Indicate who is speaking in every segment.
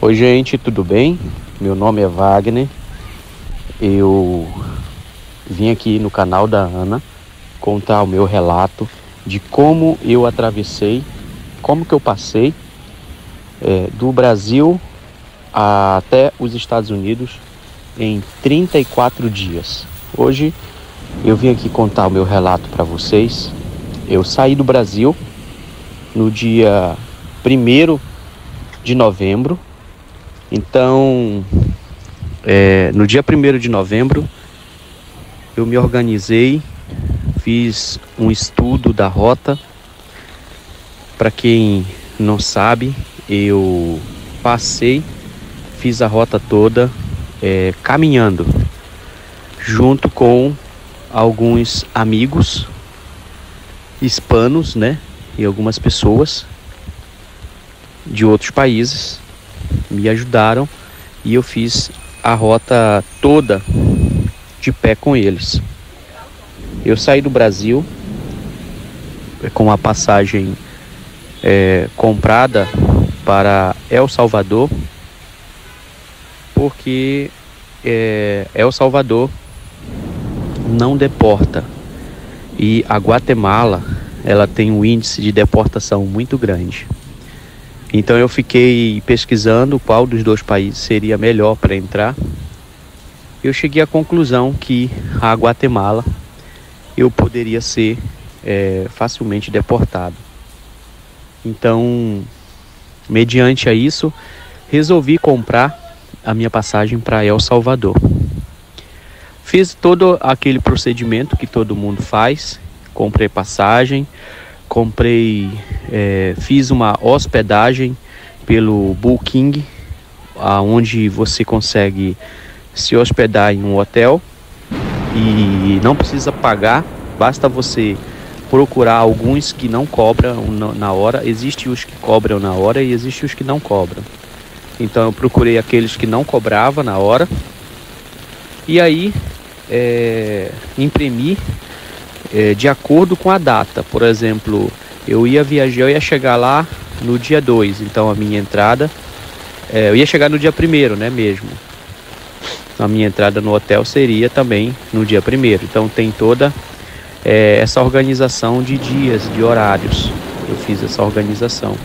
Speaker 1: Oi gente, tudo bem? Meu nome é Wagner. Eu vim aqui no canal da Ana contar o meu relato de como eu atravessei, como que eu passei do Brasil até os Estados Unidos em 34 dias. Hoje eu vim aqui contar o meu relato para vocês. Eu saí do Brasil no dia 1º de novembro. Então, no dia 1º de novembro, eu me organizei, fiz um estudo da rota. Para quem não sabe, eu fiz a rota toda caminhando, junto com alguns amigos hispanos, né? E algumas pessoas de outros países me ajudaram e eu fiz a rota toda de pé com eles. Eu saí do Brasil com a passagem comprada para El Salvador, porque El Salvador não deporta e a Guatemala ela tem um índice de deportação muito grande. Então eu fiquei pesquisando qual dos dois países seria melhor para entrar. Eu cheguei à conclusão que a Guatemala eu poderia ser facilmente deportado. Então, mediante a isso, resolvi comprar a minha passagem para El Salvador. Fiz todo aquele procedimento que todo mundo faz. Comprei passagem, fiz uma hospedagem pelo Booking, onde você consegue se hospedar em um hotel e não precisa pagar, basta você procurar alguns que não cobram na hora. Existem os que cobram na hora e existem os que não cobram. Então eu procurei aqueles que não cobravam na hora e aí imprimi de acordo com a data. Por exemplo, eu ia chegar lá no dia 2, então a minha entrada, eu ia chegar no dia 1º, né, mesmo. A minha entrada no hotel seria também no dia 1º, então tem toda essa organização de dias, de horários. Eu fiz essa organização.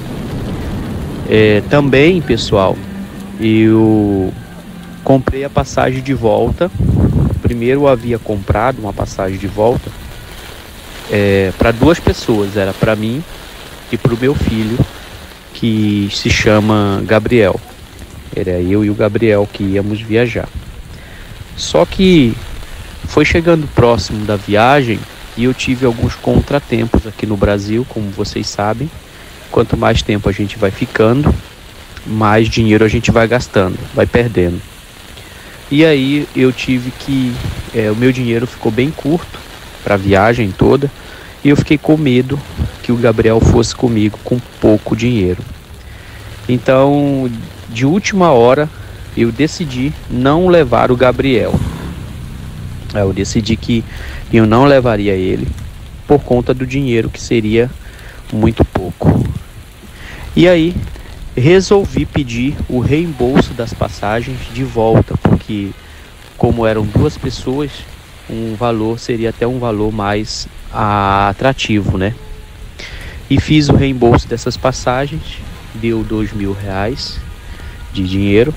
Speaker 1: Também, pessoal, eu comprei a passagem de volta. Primeiro eu havia comprado uma passagem de volta para 2 pessoas, era para mim e para o meu filho, que se chama Gabriel. Era eu e o Gabriel que íamos viajar. Só que foi chegando próximo da viagem e eu tive alguns contratempos aqui no Brasil, como vocês sabem. Quanto mais tempo a gente vai ficando, mais dinheiro a gente vai gastando, vai perdendo. E aí eu tive que... o meu dinheiro ficou bem curto para a viagem toda. E eu fiquei com medo que o Gabriel fosse comigo com pouco dinheiro. Então, de última hora, eu decidi não levar o Gabriel. Eu decidi que eu não levaria ele por conta do dinheiro, que seria muito pouco. E aí, resolvi pedir o reembolso das passagens de volta, porque como eram 2 pessoas, um valor seria até um valor mais atrativo, né? E fiz o reembolso dessas passagens, deu R$2.000 de dinheiro.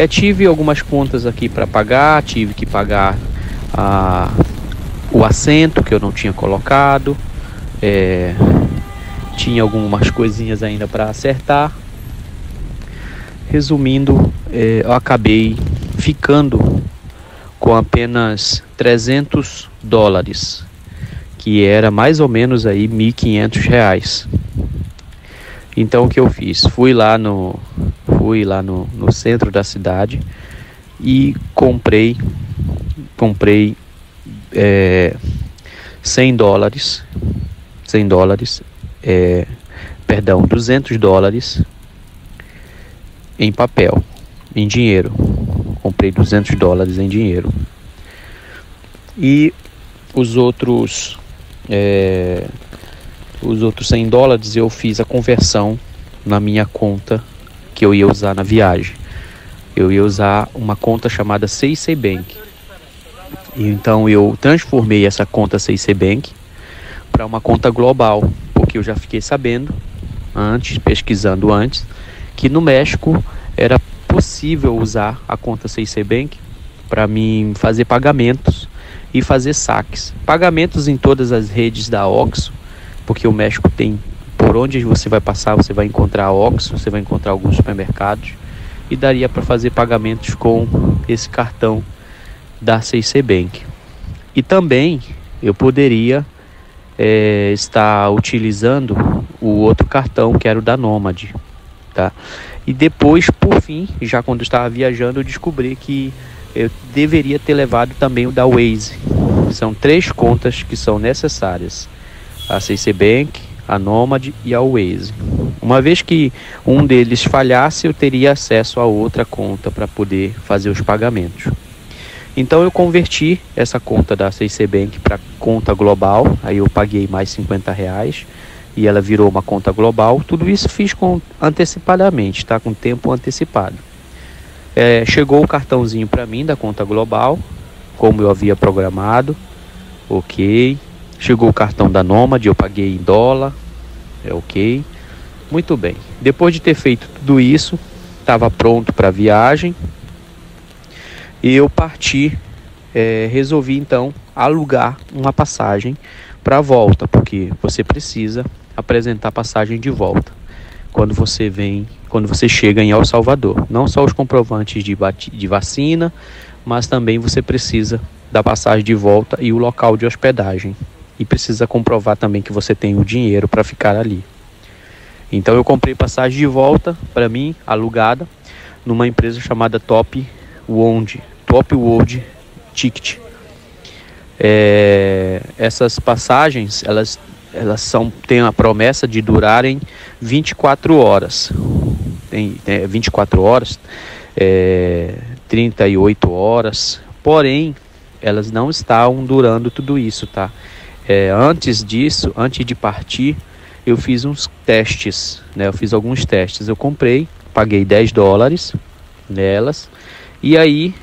Speaker 1: Tive algumas contas aqui para pagar, tive que pagar o assento que eu não tinha colocado, tinha algumas coisinhas ainda para acertar. Resumindo, eu acabei ficando com apenas $300, que era mais ou menos aí R$1.500. Então o que eu fiz? Fui lá no centro da cidade e comprei $200, em papel, em dinheiro. Comprei $200 em dinheiro. E os outros $100 eu fiz a conversão na minha conta que eu ia usar na viagem. Eu ia usar uma conta chamada C&C Bank. E então eu transformei essa conta C&C Bank para uma conta global, porque eu já fiquei sabendo pesquisando antes, que no México era possível usar a conta C&C Bank para mim fazer pagamentos e fazer saques. Pagamentos em todas as redes da OXXO, porque o México tem, por onde você vai passar, você vai encontrar a OXXO, você vai encontrar alguns supermercados, e daria para fazer pagamentos com esse cartão da C&C Bank. E também eu poderia estar utilizando o outro cartão, que era o da Nomad, tá? E depois, por fim, já quando eu estava viajando, eu descobri que eu deveria ter levado também o da Waze. São 3 contas que são necessárias: a C&C Bank, a Nomad e a Waze. Uma vez que um deles falhasse, eu teria acesso a outra conta para poder fazer os pagamentos. Então eu converti essa conta da C&C Bank para conta global. Aí eu paguei mais R$50 e ela virou uma conta global. Tudo isso fiz antecipadamente, tá? Com tempo antecipado. Chegou o cartãozinho para mim da conta global, como eu havia programado. Ok. Chegou o cartão da Nomad, eu paguei em dólar. Ok. Muito bem. Depois de ter feito tudo isso, estava pronto para a viagem. E eu parti, resolvi então alugar uma passagem para volta, porque você precisa apresentar passagem de volta quando você chega em El Salvador. Não só os comprovantes de vacina, mas também você precisa da passagem de volta e o local de hospedagem. E precisa comprovar também que você tem o dinheiro para ficar ali. Então eu comprei passagem de volta para mim, alugada, numa empresa chamada Top World Ticket. Essas passagens, elas têm a promessa de durarem 24 horas. Tem 24 horas, 38 horas, porém, elas não estavam durando tudo isso, tá? Antes disso, antes de partir, eu fiz uns testes, né? Eu fiz alguns testes. Eu comprei, paguei $10 nelas, e aí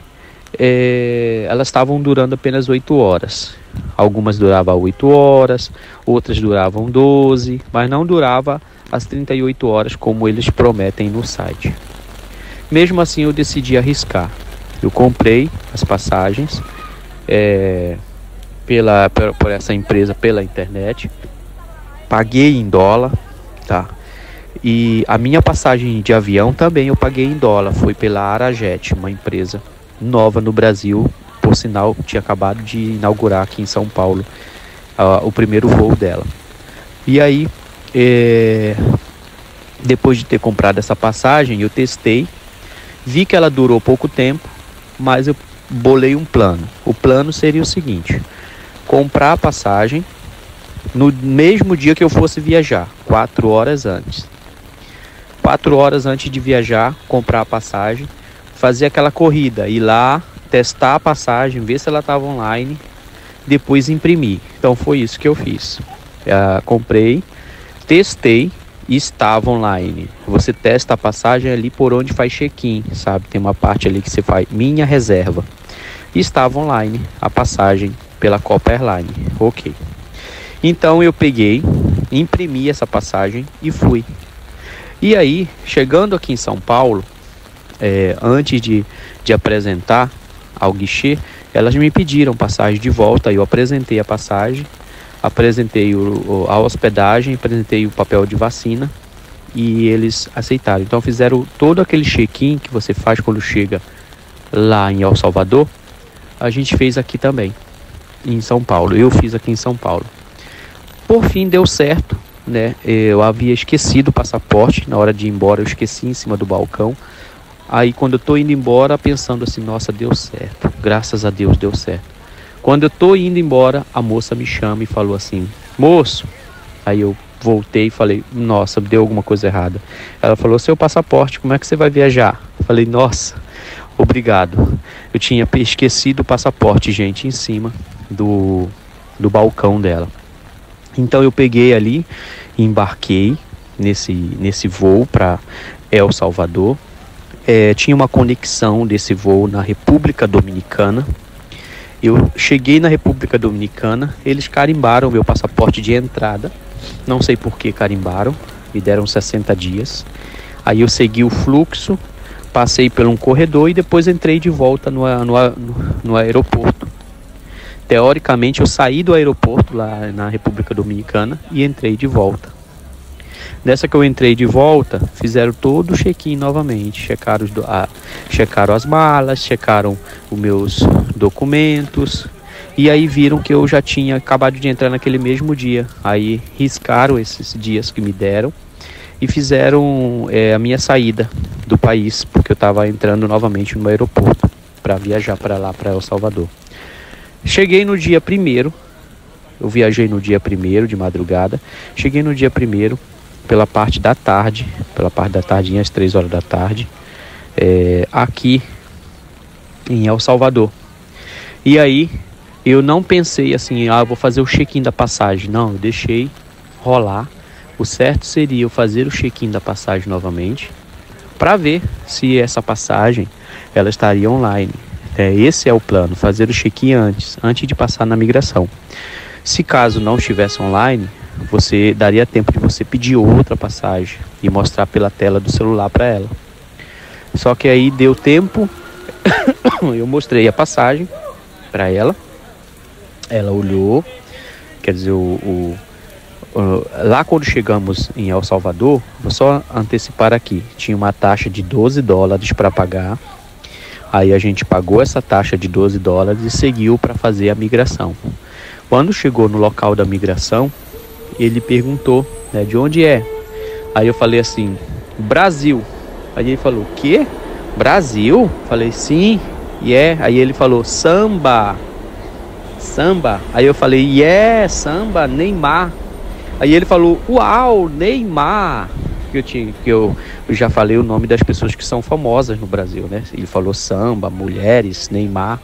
Speaker 1: elas estavam durando apenas 8 horas. Algumas duravam 8 horas, outras duravam 12, mas não durava as 38 horas como eles prometem no site. Mesmo assim, eu decidi arriscar. Eu comprei as passagens por essa empresa pela internet, paguei em dólar, tá? E a minha passagem de avião também eu paguei em dólar, foi pela Arajet, uma empresa nova no Brasil, por sinal tinha acabado de inaugurar aqui em São Paulo o primeiro voo dela. E aí, depois de ter comprado essa passagem, eu testei, vi que ela durou pouco tempo, mas eu bolei um plano. O plano seria o seguinte: comprar a passagem no mesmo dia que eu fosse viajar, 4 horas antes. 4 horas antes de viajar, comprar a passagem, fazer aquela corrida, ir lá, testar a passagem, ver se ela estava online, depois imprimir. Então foi isso que eu fiz. Comprei, testei e estava online. Você testa a passagem ali por onde faz check-in, sabe? Tem uma parte ali que você faz minha reserva. E estava online a passagem pela Copa Airline. Ok. Então eu peguei, imprimi essa passagem e fui. E aí, chegando aqui em São Paulo, antes de apresentar ao guichê, elas me pediram passagem de volta. Eu apresentei a passagem, apresentei a hospedagem, apresentei o papel de vacina e eles aceitaram. Então fizeram todo aquele check-in que você faz quando chega lá em El Salvador. A gente fez aqui também, em São Paulo. Eu fiz aqui em São Paulo. Por fim, deu certo, né? Eu havia esquecido o passaporte. Na hora de ir embora, eu esqueci em cima do balcão. Aí, quando eu tô indo embora, pensando assim, nossa, deu certo. Graças a Deus, deu certo. Quando eu tô indo embora, a moça me chama e falou assim: moço. Aí eu voltei e falei, nossa, deu alguma coisa errada. Ela falou, seu passaporte, como é que você vai viajar? Eu falei, nossa, obrigado. Eu tinha esquecido o passaporte, gente, em cima do balcão dela. Então eu peguei ali, embarquei nesse voo para El Salvador. Tinha uma conexão desse voo na República Dominicana. Eu cheguei na República Dominicana, eles carimbaram meu passaporte de entrada. Não sei por que carimbaram, me deram 60 dias. Aí eu segui o fluxo, passei por um corredor e depois entrei de volta no aeroporto. Teoricamente eu saí do aeroporto lá na República Dominicana e entrei de volta. Nessa que eu entrei de volta, fizeram todo o check-in novamente. Checaram as malas, checaram os meus documentos. E aí viram que eu já tinha acabado de entrar naquele mesmo dia. Aí riscaram esses dias que me deram e fizeram a minha saída do país, porque eu estava entrando novamente no aeroporto para viajar para lá, para El Salvador. Cheguei no dia 1º, eu viajei no dia 1º de madrugada. Cheguei no dia 1º pela parte da tarde, às 3 horas da tarde, aqui em El Salvador. E aí eu não pensei assim, vou fazer o check-in da passagem. Não, eu deixei rolar. O certo seria eu fazer o check-in da passagem novamente, para ver se essa passagem ela estaria online. Esse é o plano, fazer o check-in antes de passar na migração. Se caso não estivesse online, você daria tempo de você pedir outra passagem e mostrar pela tela do celular para ela. Só que aí deu tempo, eu mostrei a passagem para ela, ela olhou, quer dizer, lá quando chegamos em El Salvador, vou só antecipar aqui, tinha uma taxa de $12 para pagar. Aí a gente pagou essa taxa de $12 e seguiu para fazer a migração. Quando chegou no local da migração, ele perguntou, de onde é? Aí eu falei assim, Brasil. Aí ele falou, o quê? Brasil? Falei, sim, Aí ele falou, samba. Aí eu falei, samba, Neymar. Aí ele falou, uau, Neymar. Eu já falei o nome das pessoas que são famosas no Brasil, né? Ele falou samba, mulheres, Neymar.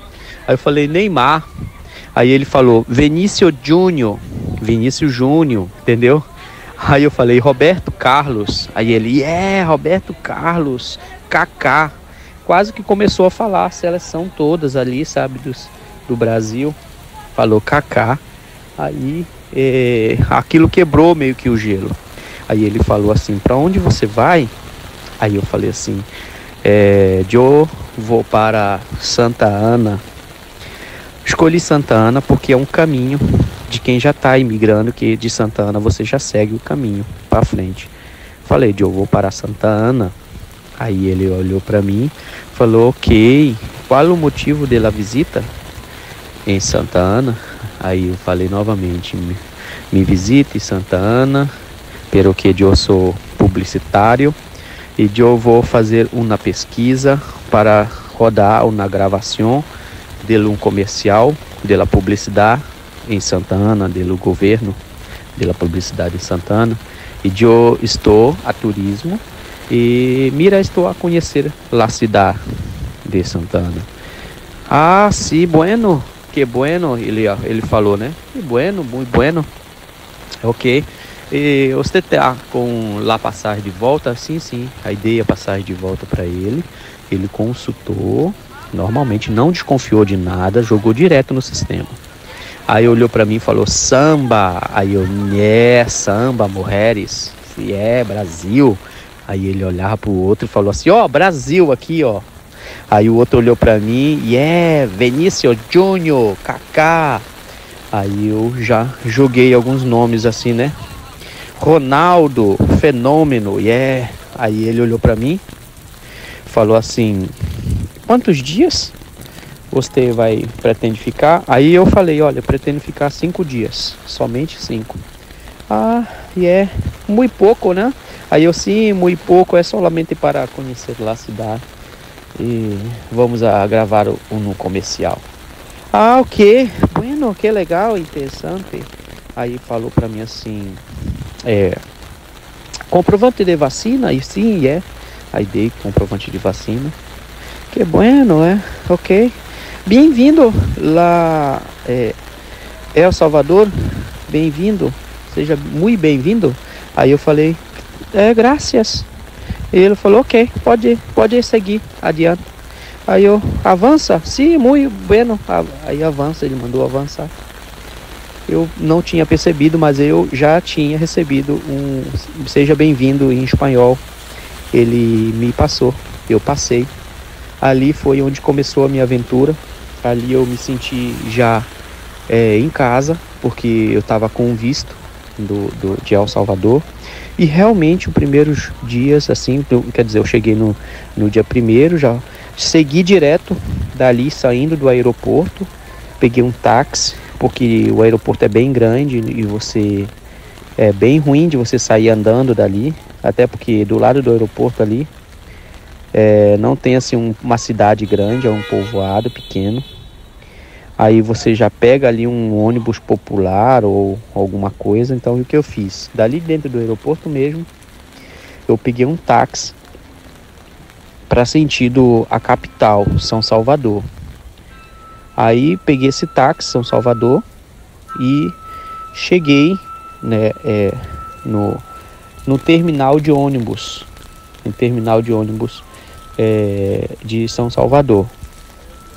Speaker 1: Aí eu falei, Neymar. Aí ele falou, Vinícius Júnior, entendeu? Aí eu falei, Roberto Carlos. Aí ele, Roberto Carlos, Kaká. Quase que começou a falar a seleção todas ali, sabe, do Brasil. Falou Kaká. Aí aquilo quebrou meio que o gelo. Aí ele falou assim, para onde você vai? Aí eu falei assim, eu vou para Santa Ana. Escolhi Santa Ana porque é um caminho de quem já está imigrando, que de Santa Ana você já segue o caminho para frente. Falei, eu vou para Santa Ana. Aí ele olhou para mim, falou, ok, qual o motivo da visita em Santa Ana? Aí eu falei novamente, me visite em Santa Ana, porque eu sou publicitário e eu vou fazer uma pesquisa para rodar uma gravação de um comercial de la publicidade em Santa Ana, do governo de la publicidade em Santa Ana. E eu estou a turismo e estou a conhecer a cidade de Santa Ana. Ah, sim, bueno, que bueno, ele falou, né? Que bueno, muito bueno. Ok. E você está com a passagem de volta? Sim. Aí dei a passagem de volta para ele. Ele consultou. Normalmente não desconfiou de nada. Jogou direto no sistema. Aí olhou para mim e falou, samba. Aí eu, samba, mulheres. Brasil. Aí ele olhava pro outro e falou assim, Brasil aqui, Aí o outro olhou para mim, Vinícius Júnior, Kaká. Aí eu já joguei alguns nomes assim, né? Ronaldo, fenômeno, Aí ele olhou para mim, falou assim, quantos dias você pretende ficar? Aí eu falei, olha, eu pretendo ficar 5 dias, somente 5. Ah, muito pouco, né? Aí eu, sim, muito pouco, é solamente para conhecer a cidade e vamos a gravar um comercial. Ah, ok, bueno, que legal, interessante. Aí falou para mim assim, comprovante de vacina, e sim, aí dei comprovante de vacina. Que bueno, ok. Bem-vindo lá, El Salvador, bem-vindo, seja muito bem-vindo. Aí eu falei, graças. E ele falou, ok, pode seguir adiante. Aí eu, avança? Sim, muito bueno. Aí avança, ele mandou avançar. Eu não tinha percebido, mas eu já tinha recebido um seja bem-vindo em espanhol. Ele me passou, eu passei. Ali foi onde começou a minha aventura. Ali eu me senti já em casa, porque eu estava com o visto de El Salvador. E realmente, os primeiros dias, assim, quer dizer, eu cheguei no dia 1º, já segui direto dali, saindo do aeroporto. Peguei um táxi, porque o aeroporto é bem grande e é bem ruim de você sair andando dali. Até porque do lado do aeroporto ali, não tem assim uma cidade grande, é um povoado pequeno. Aí você já pega ali um ônibus popular ou alguma coisa. Então o que eu fiz? Dali dentro do aeroporto mesmo, eu peguei um táxi para sentido a capital, São Salvador. Aí peguei esse táxi, São Salvador, e cheguei, né, no terminal de ônibus. No terminal de ônibus de São Salvador,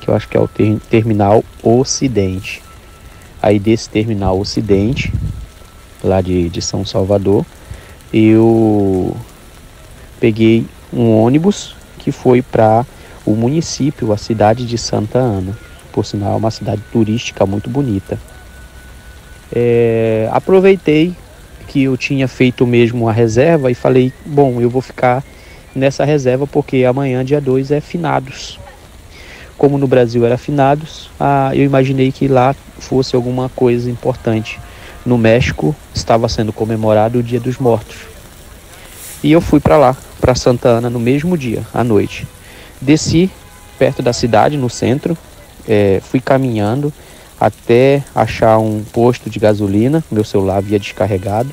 Speaker 1: que eu acho que é o terminal Ocidente. Aí desse terminal Ocidente, lá de São Salvador, eu peguei um ônibus que foi para o município, a cidade de Santa Ana. Por sinal, é uma cidade turística muito bonita. Aproveitei que eu tinha feito mesmo a reserva e falei, bom, eu vou ficar nessa reserva porque amanhã, dia 2, é finados. Como no Brasil era finados, eu imaginei que lá fosse alguma coisa importante. No México estava sendo comemorado o Dia dos Mortos. E eu fui para lá, para Santa Ana, no mesmo dia, à noite. Desci perto da cidade, no centro, fui caminhando até achar um posto de gasolina. Meu celular havia descarregado.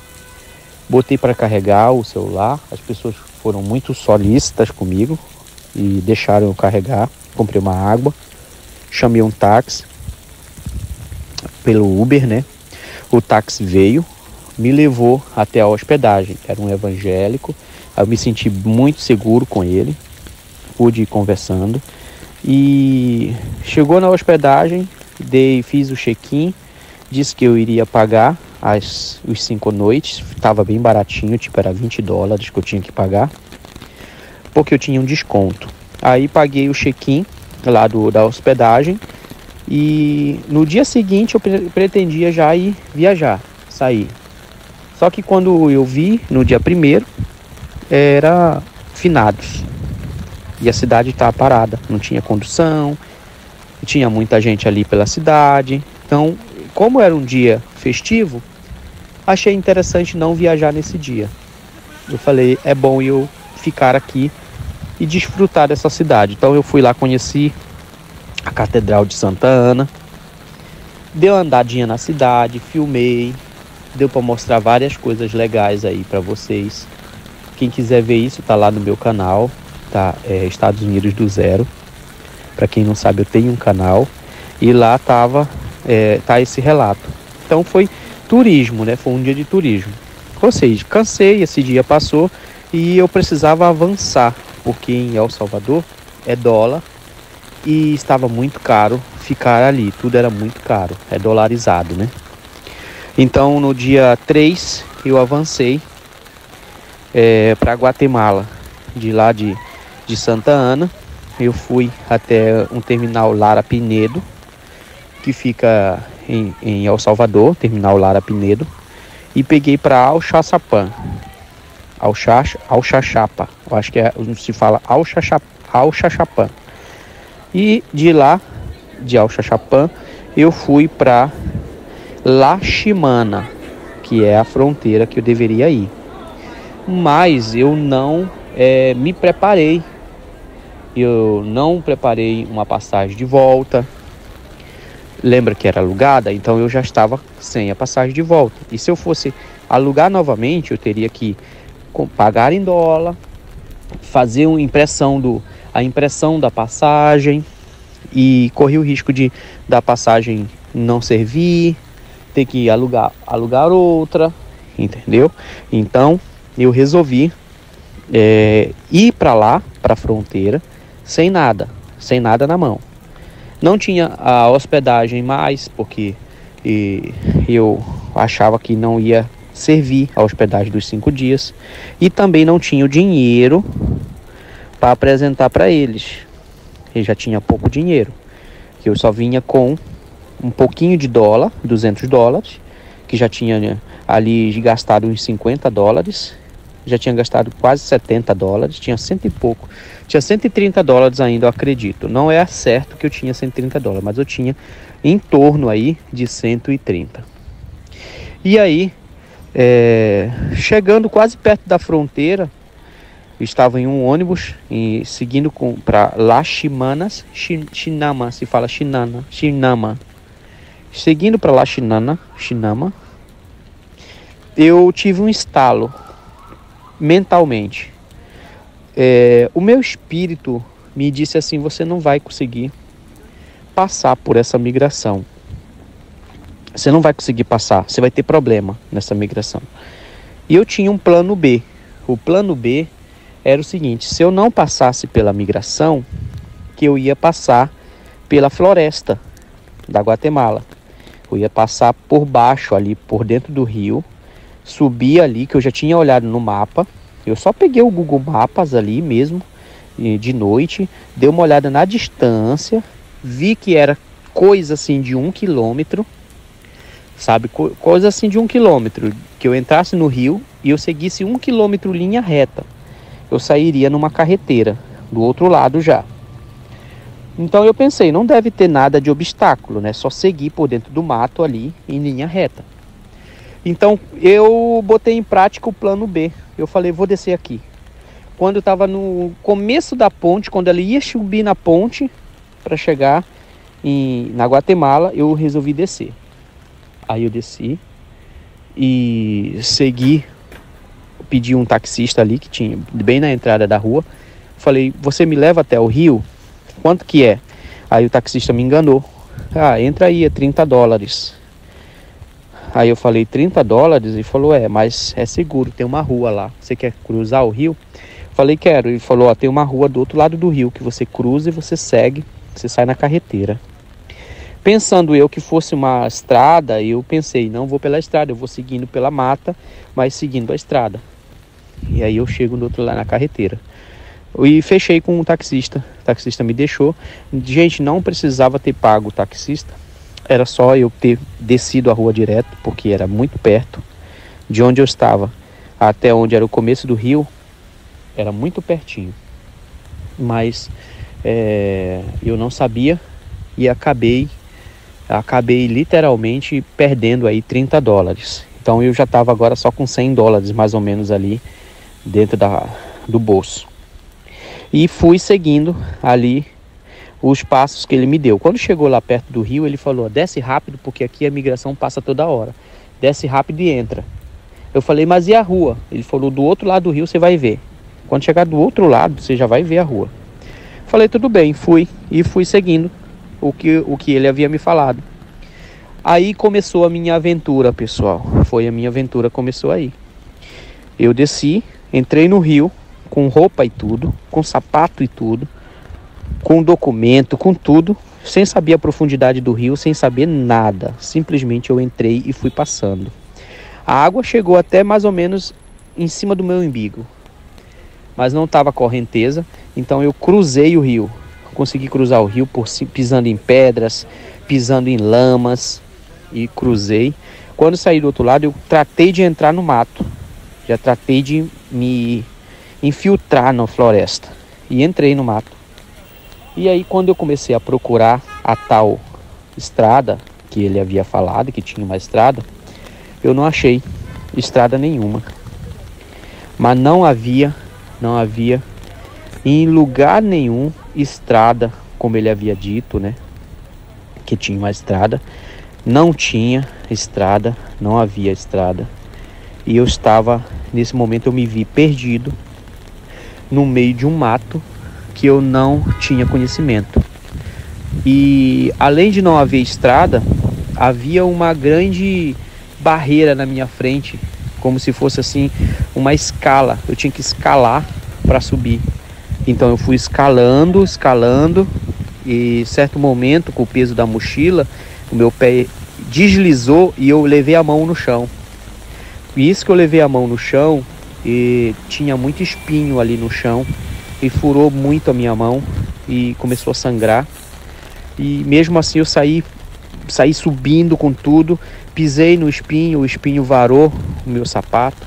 Speaker 1: Botei para carregar o celular. As pessoas foram muito solícitas comigo e deixaram eu carregar. Comprei uma água, chamei um táxi pelo Uber, né? O táxi veio, me levou até a hospedagem. Era um evangélico. Eu me senti muito seguro com ele. Pude ir conversando. E chegou na hospedagem, fiz o check-in, disse que eu iria pagar os 5 noites. Estava bem baratinho, tipo era $20 que eu tinha que pagar, porque eu tinha um desconto. Aí paguei o check-in lá da hospedagem e no dia seguinte eu pretendia já ir viajar, sair. Só que quando eu vi, no dia 1º, era finados. E a cidade estava parada, não tinha condução, tinha muita gente ali pela cidade. Então, como era um dia festivo, achei interessante não viajar nesse dia. Eu falei, é bom eu ficar aqui e desfrutar dessa cidade. Então eu fui lá, conheci a Catedral de Santa Ana, dei uma andadinha na cidade, filmei, deu para mostrar várias coisas legais aí para vocês. Quem quiser ver isso, tá lá no meu canal, tá? Estados Unidos do Zero. Para quem não sabe, eu tenho um canal e lá tá esse relato. Então foi turismo, né? Foi um dia de turismo. Ou seja, cansei, esse dia passou e eu precisava avançar, porque em El Salvador é dólar e estava muito caro ficar ali, tudo era muito caro, é dolarizado, né? Então no dia 3 eu avancei para Guatemala, de lá de Santa Ana. Eu fui até um terminal Lara Pinedo, que fica em El Salvador, terminal Lara Pinedo, e peguei para Alxaxapã, Alxaxapa, eu acho que se fala Alxaxapã. E de lá, de Alxaxapã, eu fui para La Ximana, que é a fronteira que eu deveria ir. Mas eu não me preparei. Eu não preparei uma passagem de volta. Lembra que era alugada? Então eu já estava sem a passagem de volta. E se eu fosse alugar novamente, eu teria que pagar em dólar, fazer a impressão da passagem e correr o risco da passagem não servir, ter que alugar outra, entendeu? Então eu resolvi ir para lá, para a fronteira, sem nada na mão. Não tinha a hospedagem mais, porque eu achava que não ia servir a hospedagem dos 5 dias. E também não tinha o dinheiro para apresentar para eles. Eu já tinha pouco dinheiro, que eu só vinha com um pouquinho de dólar, $200, que já tinha ali gastado uns $50. Já tinha gastado quase $70, tinha cento e pouco. Tinha $130 ainda, eu acredito. Não é certo que eu tinha $130, mas eu tinha em torno aí de 130. E aí, chegando quase perto da fronteira, eu estava em um ônibus seguindo para Lachimanas, Chinama, se fala Chinama. Seguindo para Chinama, eu tive um estalo mentalmente. O meu espírito me disse assim: você não vai conseguir passar por essa migração. Você não vai conseguir passar, você vai ter problema nessa migração. E eu tinha um plano B. O plano B era o seguinte: se eu não passasse pela migração, que eu ia passar pela floresta da Guatemala. Eu ia passar por baixo ali, por dentro do rio, subir ali, que eu já tinha olhado no mapa. Eu só peguei o Google Maps ali mesmo, de noite, dei uma olhada na distância, vi que era coisa assim de 1 quilômetro, sabe? Coisa assim de 1 quilômetro, que eu entrasse no rio e eu seguisse 1 quilômetro linha reta, eu sairia numa carreteira, do outro lado já. Então eu pensei, não deve ter nada de obstáculo, né? Só seguir por dentro do mato ali, em linha reta. Então eu botei em prática o plano B. Eu falei, vou descer aqui. Quando eu estava no começo da ponte, quando ela ia subir na ponte para chegar na Guatemala, eu resolvi descer. Aí eu desci e segui, pedi um taxista ali que tinha bem na entrada da rua. Falei, você me leva até o rio? Quanto que é? Aí o taxista me enganou. Entra aí, é $30. Aí eu falei, $30? Ele falou, mas é seguro, tem uma rua lá. Você quer cruzar o rio? Falei, quero. Ele falou, tem uma rua do outro lado do rio que você cruza e você segue, você sai na carreteira. Pensando eu que fosse uma estrada, eu pensei, não vou pela estrada, eu vou seguindo pela mata, mas seguindo a estrada. E aí eu chego do outro lado na carreteira. E fechei com o taxista. O taxista me deixou. Gente, não precisava ter pago o taxista. Era só eu ter descido a rua direto, porque era muito perto de onde eu estava até onde era o começo do rio. Era muito pertinho. Mas eu não sabia e acabei literalmente perdendo aí $30. Então eu já estava agora só com $100 mais ou menos ali dentro do bolso. E fui seguindo ali os passos que ele me deu. Quando chegou lá perto do rio, ele falou, desce rápido, porque aqui a migração passa toda hora. Desce rápido e entra. Eu falei, mas e a rua? Ele falou, do outro lado do rio você vai ver. Quando chegar do outro lado, você já vai ver a rua. Falei, tudo bem, fui seguindo o que ele havia me falado. Aí começou a minha aventura, pessoal. A minha aventura começou aí. Eu desci, entrei no rio, com roupa e tudo, com sapato e tudo, com documento, com tudo, sem saber a profundidade do rio, sem saber nada. Simplesmente eu entrei e fui passando. A água chegou até mais ou menos em cima do meu umbigo, mas não estava correnteza, então eu cruzei o rio. Consegui cruzar o rio pisando em pedras, pisando em lamas, e cruzei. Quando saí do outro lado, eu tratei de entrar no mato. Já tratei de me infiltrar na floresta. E entrei no mato. E aí, quando eu comecei a procurar a tal estrada que ele havia falado, que tinha uma estrada, eu não achei estrada nenhuma. Mas não havia em lugar nenhum estrada, como ele havia dito, né? Que tinha uma estrada. Não tinha estrada, não havia estrada. E eu estava, nesse momento eu me vi perdido no meio de um mato que eu não tinha conhecimento. E além de não haver estrada, havia uma grande barreira na minha frente, como se fosse assim uma escala. Eu tinha que escalar para subir. Então eu fui escalando e certo momento, com o peso da mochila, o meu pé deslizou e eu levei a mão no chão. E isso que eu levei a mão no chão, e tinha muito espinho ali no chão e furou muito a minha mão e começou a sangrar. E mesmo assim eu saí subindo com tudo, pisei no espinho, o espinho varou o meu sapato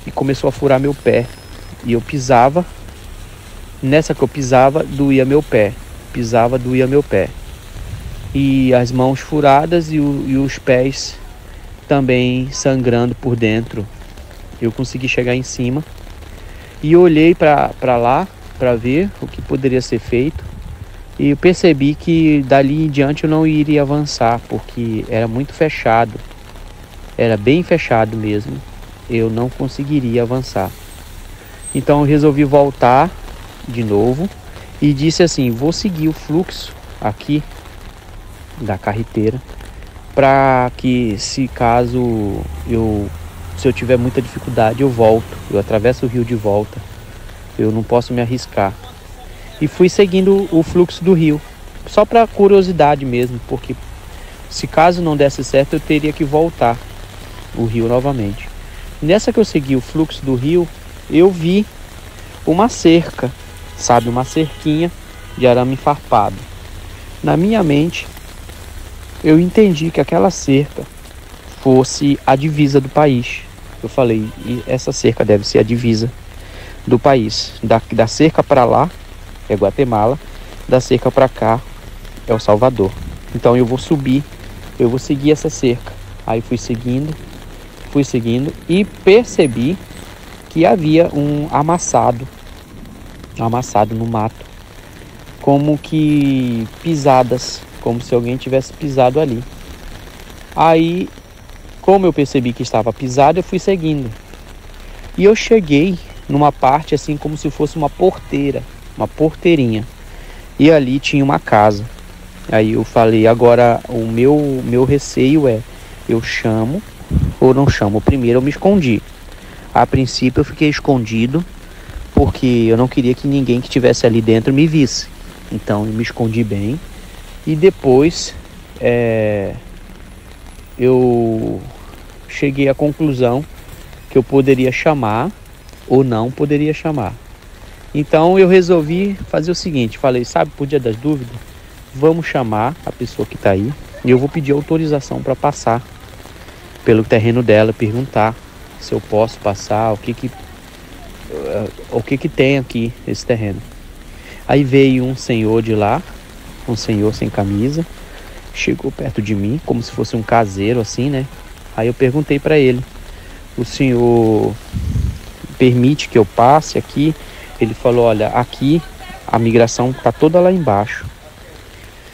Speaker 1: e começou a furar meu pé. E eu pisava, nessa que eu pisava, doía meu pé, pisava, doía meu pé. E as mãos furadas e os pés também sangrando por dentro. Eu consegui chegar em cima e olhei para lá para ver o que poderia ser feito. E eu percebi que dali em diante eu não iria avançar, porque era muito fechado. Era bem fechado mesmo. Eu não conseguiria avançar. Então eu resolvi voltar de novo e disse assim: vou seguir o fluxo aqui da carreteira, para que se eu tiver muita dificuldade eu volto, eu atravesso o rio de volta. Eu não posso me arriscar. E fui seguindo o fluxo do rio, só para curiosidade mesmo, porque se caso não desse certo eu teria que voltar o rio novamente. Nessa que eu segui o fluxo do rio, eu vi uma cerca, sabe, uma cerquinha de arame farpado. Na minha mente, eu entendi que aquela cerca fosse a divisa do país. Eu falei, essa cerca deve ser a divisa do país. Da cerca para lá é Guatemala, da cerca para cá é o Salvador. Então eu vou subir, eu vou seguir essa cerca. Aí fui seguindo e percebi que havia um amassado no mato, como que pisadas, como se alguém tivesse pisado ali. Aí, como eu percebi que estava pisado, eu fui seguindo. E eu cheguei numa parte assim como se fosse uma porteira, uma porteirinha. E ali tinha uma casa. Aí eu falei, agora o meu receio é, eu chamo ou não chamo? Primeiro eu me escondi. A princípio eu fiquei escondido, porque eu não queria que ninguém que estivesse ali dentro me visse. Então eu me escondi bem. E depois eu cheguei à conclusão que eu poderia chamar ou não poderia chamar. Então eu resolvi fazer o seguinte, falei, sabe, por dia das dúvidas, vamos chamar a pessoa que está aí e eu vou pedir autorização para passar pelo terreno dela, perguntar se eu posso passar, o que tem aqui esse terreno. Aí veio um senhor de lá, um senhor sem camisa, chegou perto de mim, como se fosse um caseiro assim, né? Aí eu perguntei para ele, o senhor permite que eu passe aqui? Ele falou, olha, aqui a migração está toda lá embaixo.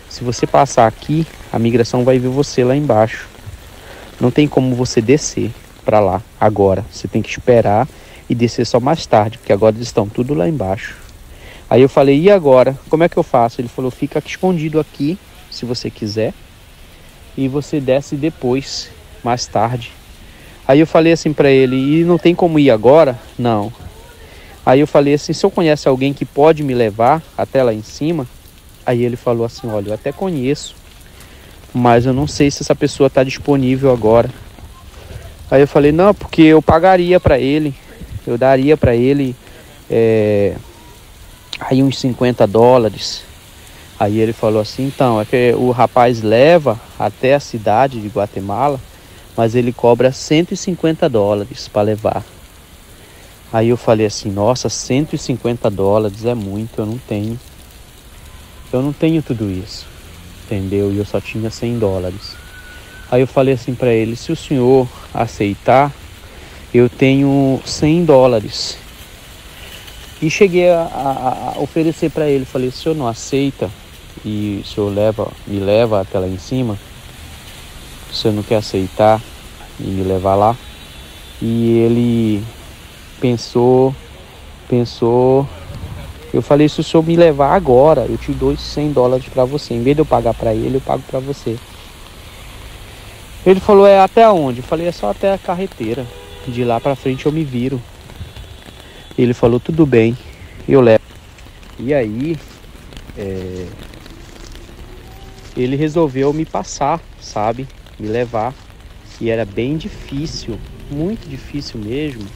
Speaker 1: Se você passar aqui, a migração vai ver você lá embaixo. Não tem como você descer para lá agora. Você tem que esperar e descer só mais tarde, porque agora eles estão tudo lá embaixo. Aí eu falei, e agora? Como é que eu faço? Ele falou, fica escondido aqui, se você quiser, e você desce depois, mais tarde. Aí eu falei assim para ele, e não tem como ir agora? Não. Aí eu falei assim, se eu conhece alguém que pode me levar até lá em cima? Aí ele falou assim, olha, eu até conheço, mas eu não sei se essa pessoa está disponível agora. Aí eu falei, não, porque eu pagaria para ele, eu daria para ele aí uns $50. Aí ele falou assim, então, é que o rapaz leva até a cidade de Guatemala, mas ele cobra $150 para levar. Aí eu falei assim, nossa, $150 é muito, eu não tenho tudo isso, entendeu? E eu só tinha $100. Aí eu falei assim para ele, se o senhor aceitar, eu tenho $100. E cheguei a oferecer para ele, falei, se o senhor não aceita e o senhor me leva até lá em cima, se o senhor não quer aceitar e me levar lá, E ele pensou. Eu falei, se o senhor me levar agora, eu te dou $100 para você. Em vez de eu pagar para ele, eu pago para você. Ele falou, é até onde? Eu falei, é só até a carreteira. De lá para frente eu me viro. Ele falou, tudo bem, eu levo. E aí, ele resolveu me passar, sabe? Me levar. E era bem difícil, muito difícil mesmo,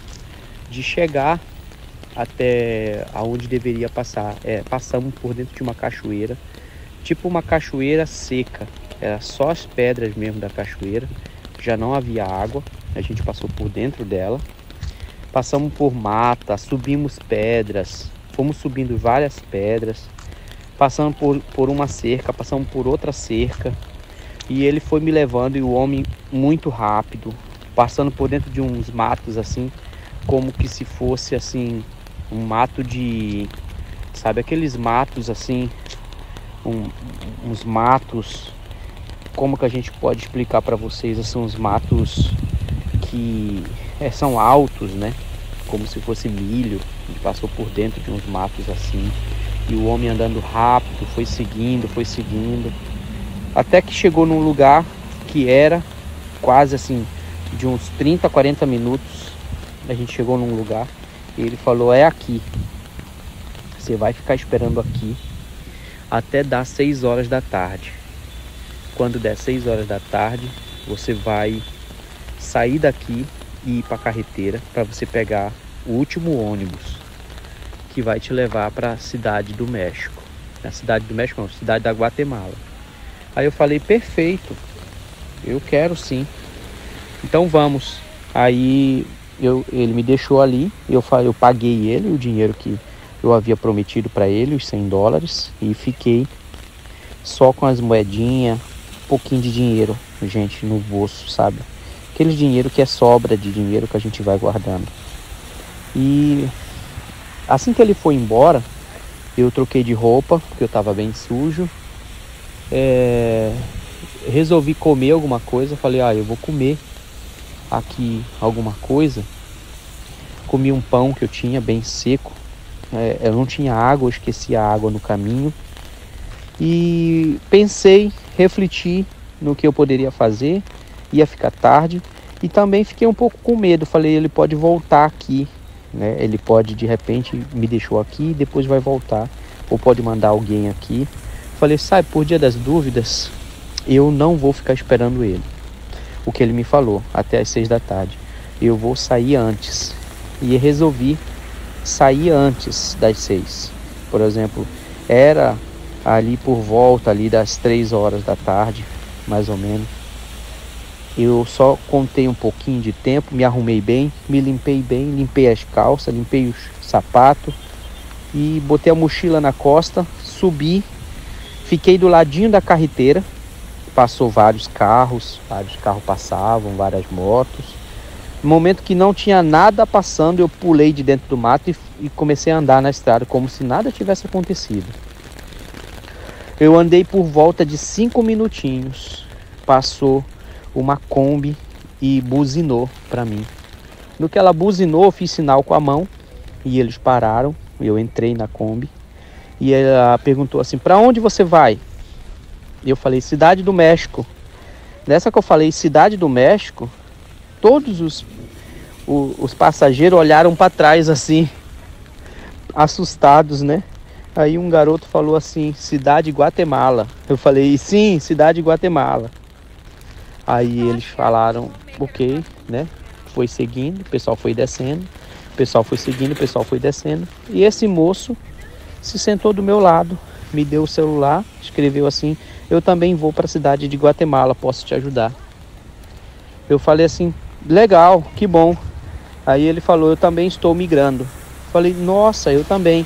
Speaker 1: de chegar até aonde deveria passar. Passamos por dentro de uma cachoeira, tipo uma cachoeira seca. Era só as pedras mesmo da cachoeira, já não havia água. A gente passou por dentro dela. Passamos por mata, subimos pedras, fomos subindo várias pedras. Passamos por uma cerca, passamos por outra cerca. E ele foi me levando, e o homem muito rápido, passando por dentro de uns matos assim, como que se fosse assim, um mato de... Sabe aqueles matos assim, uns matos, como que a gente pode explicar para vocês, assim, uns matos que são altos, né? Como se fosse milho. A gente passou por dentro de uns matos assim, e o homem andando rápido, foi seguindo, até que chegou num lugar que era quase assim, de uns 30, 40 minutos. A gente chegou num lugar e ele falou, é aqui. Você vai ficar esperando aqui até dar 6 horas da tarde. Quando der 6 horas da tarde, você vai sair daqui e ir para a carreteira para você pegar o último ônibus que vai te levar para a cidade do México. Na cidade do México não, cidade da Guatemala. Aí eu falei, perfeito, eu quero sim, então vamos. Aí ele me deixou ali, eu paguei ele o dinheiro que eu havia prometido para ele, os $100, e fiquei só com as moedinhas, um pouquinho de dinheiro, gente, no bolso, sabe? Aquele dinheiro que é sobra de dinheiro que a gente vai guardando. E assim que ele foi embora, eu troquei de roupa, porque eu estava bem sujo. Resolvi comer alguma coisa. Falei, eu vou comer aqui alguma coisa. Comi um pão que eu tinha bem seco. Eu não tinha água, eu esqueci a água no caminho. E pensei, refleti no que eu poderia fazer. Ia ficar tarde. E também fiquei um pouco com medo. Falei, ele pode voltar aqui, né? Ele pode, de repente, me deixou aqui e depois vai voltar. Ou pode mandar alguém aqui. Falei, sabe, por dia das dúvidas, eu não vou ficar esperando ele. O que ele me falou, até às 6 da tarde. Eu vou sair antes. E resolvi sair antes das 6. Por exemplo, era ali por volta ali das 3 horas da tarde, mais ou menos. Eu só contei um pouquinho de tempo, me arrumei bem, me limpei bem, limpei as calças, limpei os sapatos e botei a mochila na costa, subi. Fiquei do ladinho da carreteira, passou vários carros passavam, várias motos. No momento que não tinha nada passando, eu pulei de dentro do mato e comecei a andar na estrada, como se nada tivesse acontecido. Eu andei por volta de 5 minutinhos, passou uma Kombi e buzinou para mim. No que ela buzinou, eu fiz sinal com a mão e eles pararam, eu entrei na Kombi. E ela perguntou assim, para onde você vai? E eu falei, Cidade do México. Nessa que eu falei, Cidade do México, todos os passageiros olharam para trás assim, assustados, né? Aí um garoto falou assim, Cidade Guatemala. Eu falei, sim, Cidade Guatemala. Aí eles falaram, ok, né? Foi seguindo, o pessoal foi descendo. O pessoal foi seguindo, o pessoal foi descendo. E esse moço se sentou do meu lado, me deu o celular, escreveu assim, eu também vou para a cidade de Guatemala, posso te ajudar? Eu falei assim, legal, que bom. Aí ele falou, eu também estou migrando. Falei, nossa, eu também.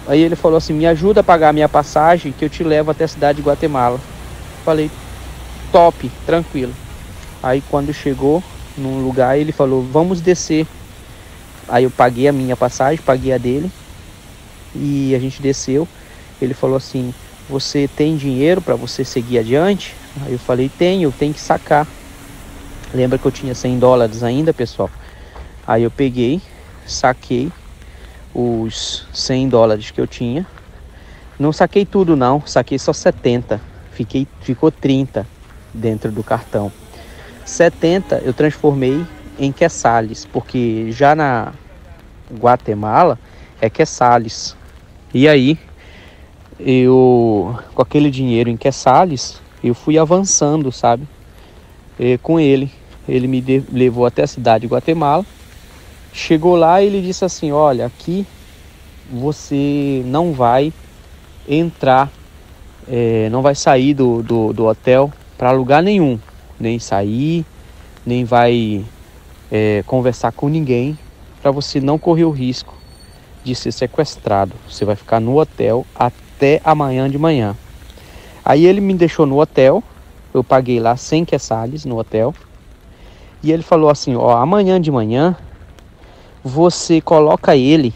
Speaker 1: Aí ele falou assim, me ajuda a pagar a minha passagem que eu te levo até a cidade de Guatemala. Falei, top, tranquilo. Aí quando chegou num lugar, ele falou, vamos descer. Aí eu paguei a minha passagem, paguei a dele. E a gente desceu. Ele falou assim, você tem dinheiro para você seguir adiante? Aí eu falei, tenho que sacar. Lembra que eu tinha $100 ainda, pessoal? Aí eu peguei, saquei os $100 que eu tinha. Não saquei tudo não, saquei só 70. Ficou 30 dentro do cartão. 70 eu transformei em quetzales, porque já na Guatemala é quetzales. E aí, eu com aquele dinheiro em quetzales, eu fui avançando, sabe? Com ele. Ele me levou até a cidade de Guatemala. Chegou lá e ele disse assim: olha, aqui você não vai entrar, não vai sair do hotel para lugar nenhum, nem sair, nem vai conversar com ninguém, para você não correr o risco de ser sequestrado. Você vai ficar no hotel até amanhã de manhã. Aí ele me deixou no hotel, eu paguei lá 100 quetzales no hotel, e ele falou assim: ó, amanhã de manhã você coloca ele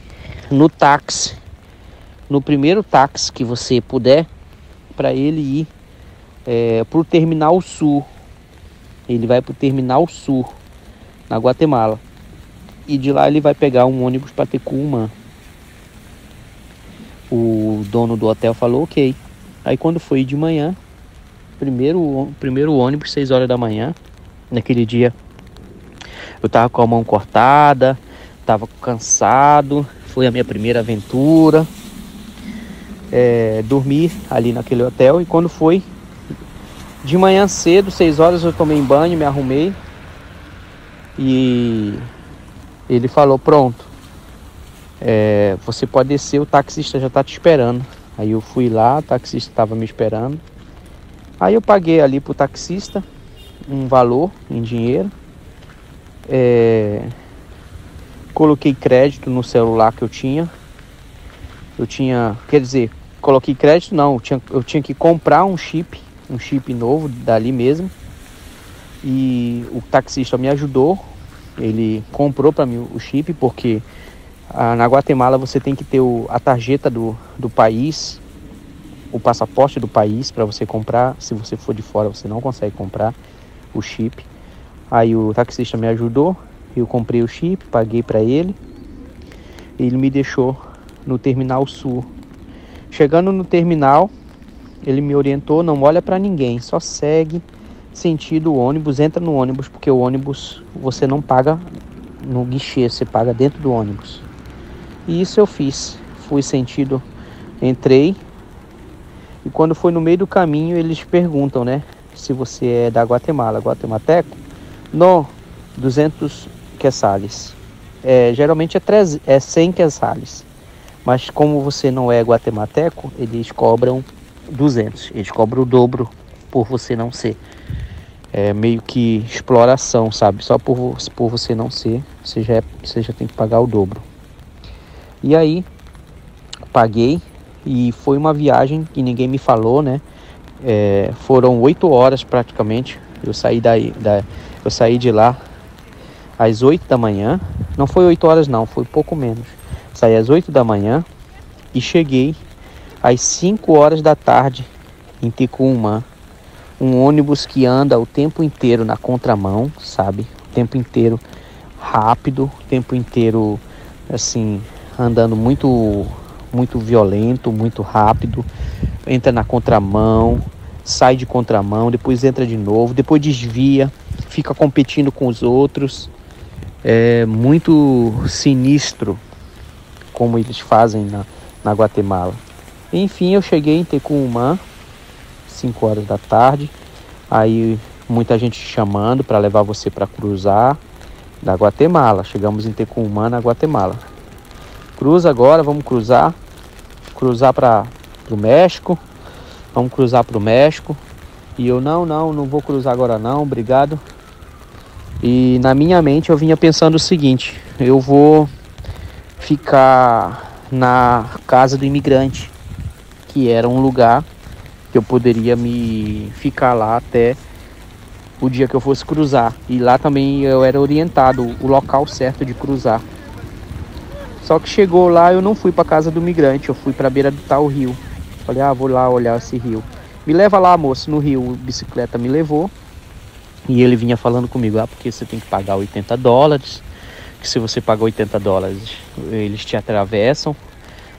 Speaker 1: no táxi, no primeiro táxi que você puder, para ele ir para o Terminal Sul. Ele vai para o Terminal Sul, na Guatemala. E de lá ele vai pegar um ônibus para Tecumã. O dono do hotel falou ok. Aí quando foi de manhã, primeiro ônibus, 6 horas da manhã, naquele dia eu tava com a mão cortada, tava cansado, foi a minha primeira aventura. Dormi ali naquele hotel, e quando foi de manhã cedo, 6 horas, eu tomei banho, me arrumei, e ele falou: pronto, você pode descer, o taxista já tá te esperando. Aí eu fui lá, o taxista estava me esperando. Aí eu paguei ali pro taxista um valor em dinheiro, coloquei crédito no celular que eu tinha, quer dizer, coloquei crédito não, eu tinha que comprar um chip novo dali mesmo, e o taxista me ajudou, ele comprou para mim o chip, porque na Guatemala você tem que ter a tarjeta do país, o passaporte do país para você comprar. Se você for de fora, você não consegue comprar o chip. Aí o taxista me ajudou, eu comprei o chip, paguei para ele, e ele me deixou no Terminal Sul. Chegando no terminal, ele me orientou: não olha para ninguém, só segue sentido o ônibus, entra no ônibus, porque o ônibus você não paga no guichê, você paga dentro do ônibus. E isso eu fiz, fui sentido, entrei, e quando foi no meio do caminho eles perguntam, né, se você é da Guatemala, guatemalteco. No 200 quetzales, geralmente é 100 quetzales, mas como você não é guatemalteco, eles cobram 200, eles cobram o dobro por você não ser. É meio que exploração, sabe? Só por você não ser, você já tem que pagar o dobro. E aí, paguei, e foi uma viagem que ninguém me falou, né? Foram 8 horas praticamente. Eu saí de lá às 8 da manhã. Não foi 8 horas não, foi pouco menos. Saí às 8 da manhã e cheguei às 5 horas da tarde em Tecumã. Um ônibus que anda o tempo inteiro na contramão, sabe? O tempo inteiro rápido, o tempo inteiro assim, andando muito, muito violento, muito rápido. Entra na contramão, sai de contramão, depois entra de novo, depois desvia, fica competindo com os outros. É muito sinistro como eles fazem na Guatemala. Enfim, eu cheguei em Tecumã 5 horas da tarde. Aí muita gente chamando para levar você para cruzar da Guatemala. Chegamos em Tecumã, na Guatemala. Cruza agora, vamos cruzar para o México. Vamos cruzar para o México. E eu não vou cruzar agora não, obrigado. E na minha mente eu vinha pensando o seguinte: eu vou ficar na casa do imigrante, que era um lugar que eu poderia me ficar lá até o dia que eu fosse cruzar. E lá também eu era orientado o local certo de cruzar. Só que chegou lá, eu não fui para casa do imigrante, eu fui para a beira do tal rio. Falei: vou lá olhar esse rio. Me leva lá, moço, no rio. A bicicleta me levou. E ele vinha falando comigo, porque você tem que pagar $80, que se você pagar $80, eles te atravessam,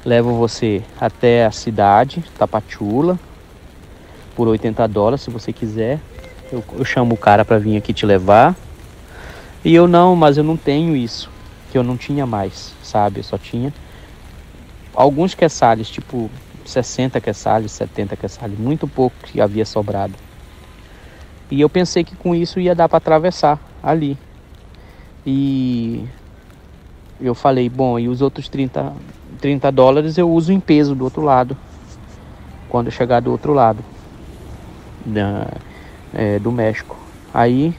Speaker 1: levam você até a cidade, Tapachula, por $80, se você quiser. Eu chamo o cara para vir aqui te levar. E eu não, mas eu não tenho isso, que eu não tinha mais, sabe? Eu só tinha alguns queçales, tipo 60 queçales, 70 queçales, muito pouco que havia sobrado. E eu pensei que com isso ia dar para atravessar ali. E eu falei, bom, e os outros $30 eu uso em peso do outro lado, quando eu chegar do outro lado do México. Aí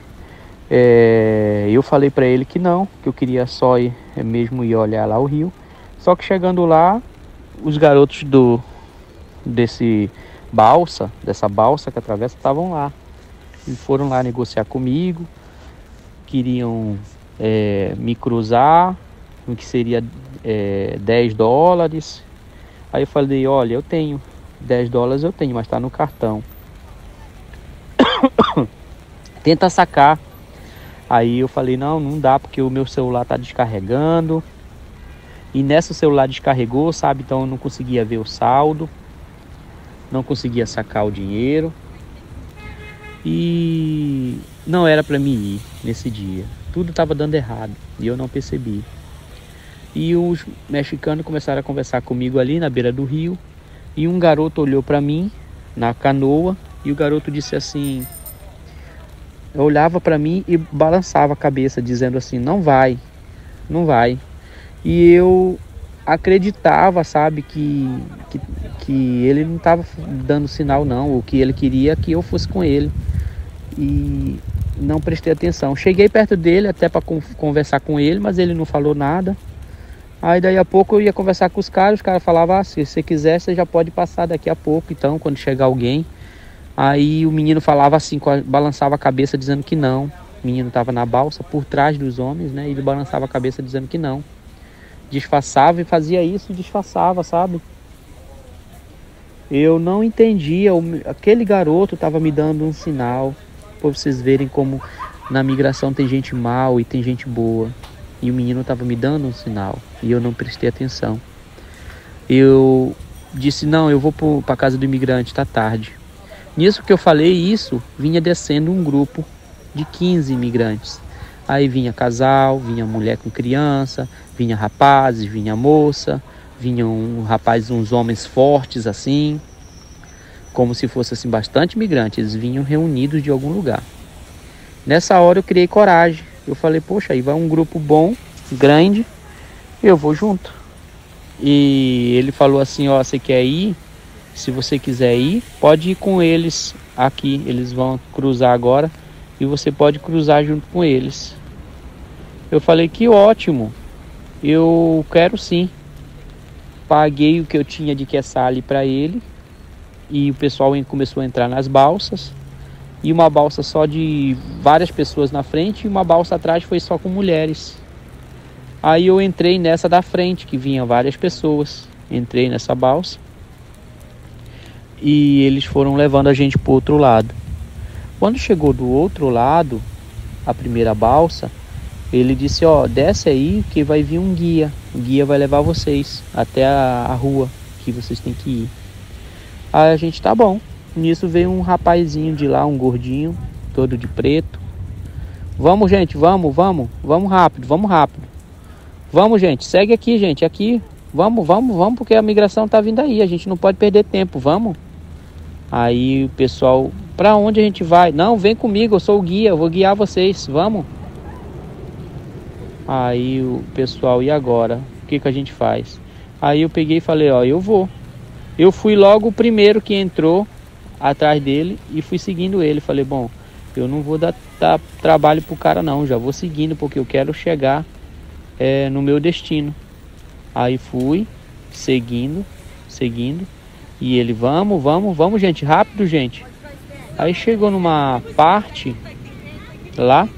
Speaker 1: eu falei para ele que não, que eu queria só ir mesmo olhar lá o rio. Só que chegando lá, os garotos dessa balsa que atravessa, estavam lá. E foram lá negociar comigo, queriam me cruzar, o que seria $10. Aí eu falei, olha, eu tenho $10, eu tenho, mas tá no cartão. Tenta sacar. Aí eu falei, não dá, porque o meu celular tá descarregando. E nessa o celular descarregou, sabe? Então eu não conseguia ver o saldo, não conseguia sacar o dinheiro. E não era para mim ir nesse dia. Tudo estava dando errado e eu não percebi. E os mexicanos começaram a conversar comigo ali na beira do rio. E um garoto olhou para mim na canoa e o garoto disse assim, olhava para mim e balançava a cabeça dizendo assim, não vai. E eu acreditava, sabe, que ele não estava dando sinal não, o que ele queria que eu fosse com ele. E não prestei atenção. Cheguei perto dele até para conversar com ele, mas ele não falou nada. Aí daí a pouco eu ia conversar com os caras falavam, se você quiser você já pode passar daqui a pouco, então quando chegar alguém. Aí o menino falava assim, balançava a cabeça dizendo que não. O menino estava na balsa por trás dos homens, né? E ele balançava a cabeça dizendo que não. Disfarçava e fazia isso e disfarçava, sabe? Eu não entendia, aquele garoto estava me dando um sinal, para vocês verem como na migração tem gente mal e tem gente boa. E o menino estava me dando um sinal e eu não prestei atenção. Eu disse, não, eu vou para a casa do imigrante, tá tarde. Nisso que eu falei isso, vinha descendo um grupo de 15 imigrantes. Aí vinha casal, vinha mulher com criança, vinha rapazes, vinha moça, vinham uns homens fortes assim, como se fosse assim bastante imigrantes, eles vinham reunidos de algum lugar. Nessa hora eu criei coragem, eu falei, poxa, aí vai um grupo bom, grande, eu vou junto. E ele falou assim, ó, você quer ir? Se você quiser ir, pode ir com eles aqui, eles vão cruzar agora e você pode cruzar junto com eles. Eu falei, que ótimo, eu quero sim. Paguei o que eu tinha de queçale para ele e o pessoal começou a entrar nas balsas. E uma balsa só de várias pessoas na frente e uma balsa atrás foi só com mulheres. Aí eu entrei nessa da frente, que vinha várias pessoas. Entrei nessa balsa e eles foram levando a gente para o outro lado. Quando chegou do outro lado, a primeira balsa, ele disse, ó, desce aí que vai vir um guia. O guia vai levar vocês até a rua que vocês têm que ir. Aí a gente, tá bom. Nisso veio um rapazinho de lá, um gordinho, todo de preto. Vamos, gente, vamos rápido. Vamos, gente, segue aqui, gente, aqui. Vamos, porque a migração tá vindo aí, a gente não pode perder tempo, vamos. Aí o pessoal, pra onde a gente vai? Não, vem comigo, eu sou o guia, eu vou guiar vocês, vamos. Aí o pessoal, e agora? O que a gente faz? Aí eu peguei e falei, ó, eu vou. Eu fui logo o primeiro que entrou atrás dele e fui seguindo ele. Falei, bom, eu não vou dar trabalho pro cara não, já vou seguindo porque eu quero chegar no meu destino. Aí fui seguindo e ele, vamos gente, rápido gente. Aí chegou numa parte lá,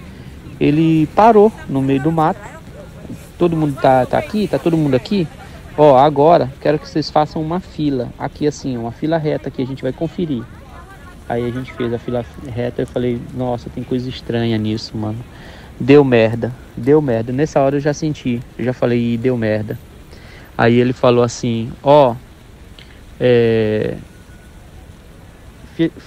Speaker 1: ele parou no meio do mato. Todo mundo tá aqui? Tá todo mundo aqui? Ó, agora quero que vocês façam uma fila aqui assim, uma fila reta que a gente vai conferir. Aí a gente fez a fila reta. Eu falei, nossa, tem coisa estranha nisso, mano. Deu merda, deu merda. Nessa hora eu já senti, eu já falei, "Ih, deu merda." Aí ele falou assim, ó,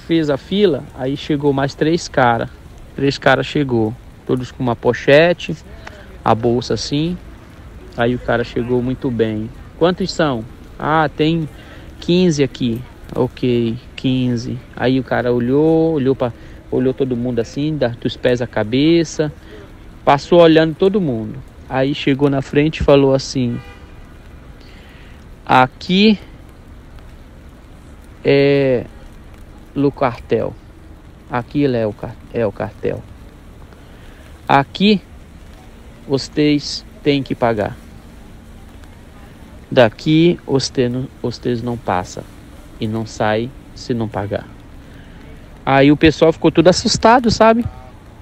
Speaker 1: fez a fila, aí chegou mais 3 caras. 3 caras chegou, todos com uma pochete, a bolsa assim. Aí o cara chegou muito bem. Quantos são? Ah, tem 15 aqui. Ok, 15. Aí o cara olhou todo mundo assim, dos pés à cabeça, passou olhando todo mundo. Aí chegou na frente e falou assim: aqui é o cartel. Aqui ele é o cartel. Aqui vocês têm que pagar. Daqui vocês não passam e não sai se não pagar. Aí o pessoal ficou tudo assustado, sabe?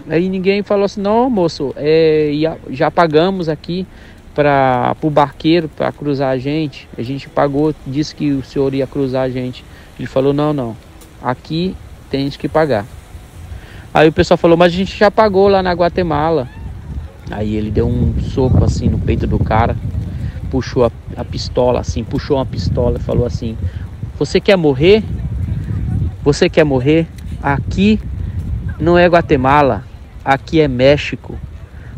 Speaker 1: Aí ninguém falou assim, não, moço, já pagamos aqui para o barqueiro para cruzar a gente. A gente pagou, disse que o senhor ia cruzar a gente. Ele falou, não, aqui tens que pagar. Aí o pessoal falou, mas a gente já pagou lá na Guatemala. Aí ele deu um soco assim no peito do cara, puxou a pistola assim, puxou uma pistola e falou assim: você quer morrer? Você quer morrer? Aqui não é Guatemala, aqui é México.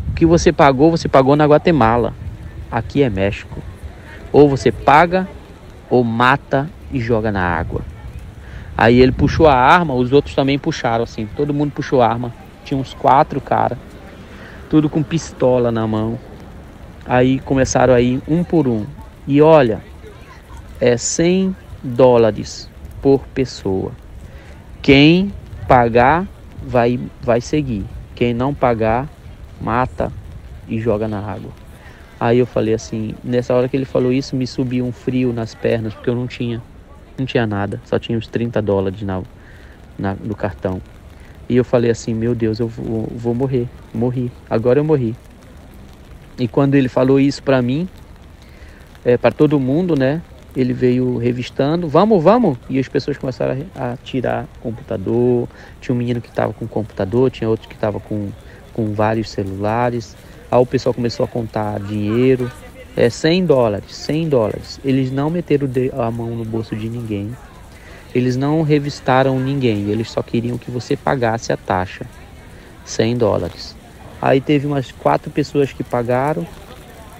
Speaker 1: O que você pagou na Guatemala. Aqui é México. Ou você paga, ou mata e joga na água. Aí ele puxou a arma, os outros também puxaram assim, todo mundo puxou a arma. Tinha uns 4 caras, tudo com pistola na mão. Aí começaram a ir um por um. E olha, é $100 por pessoa. Quem pagar vai seguir. Quem não pagar, mata e joga na água. Aí eu falei assim, nessa hora que ele falou isso, me subiu um frio nas pernas, porque eu não tinha nada, só tinha uns $30 no cartão. E eu falei assim, meu Deus, eu vou morri, agora eu morri. E quando ele falou isso pra mim, para todo mundo, né, ele veio revistando, vamos, e as pessoas começaram a tirar computador. Tinha um menino que estava com computador, tinha outro que estava com vários celulares. Aí o pessoal começou a contar dinheiro, $100. Eles não meteram a mão no bolso de ninguém, eles não revistaram ninguém, eles só queriam que você pagasse a taxa, $100. Aí teve umas 4 pessoas que pagaram,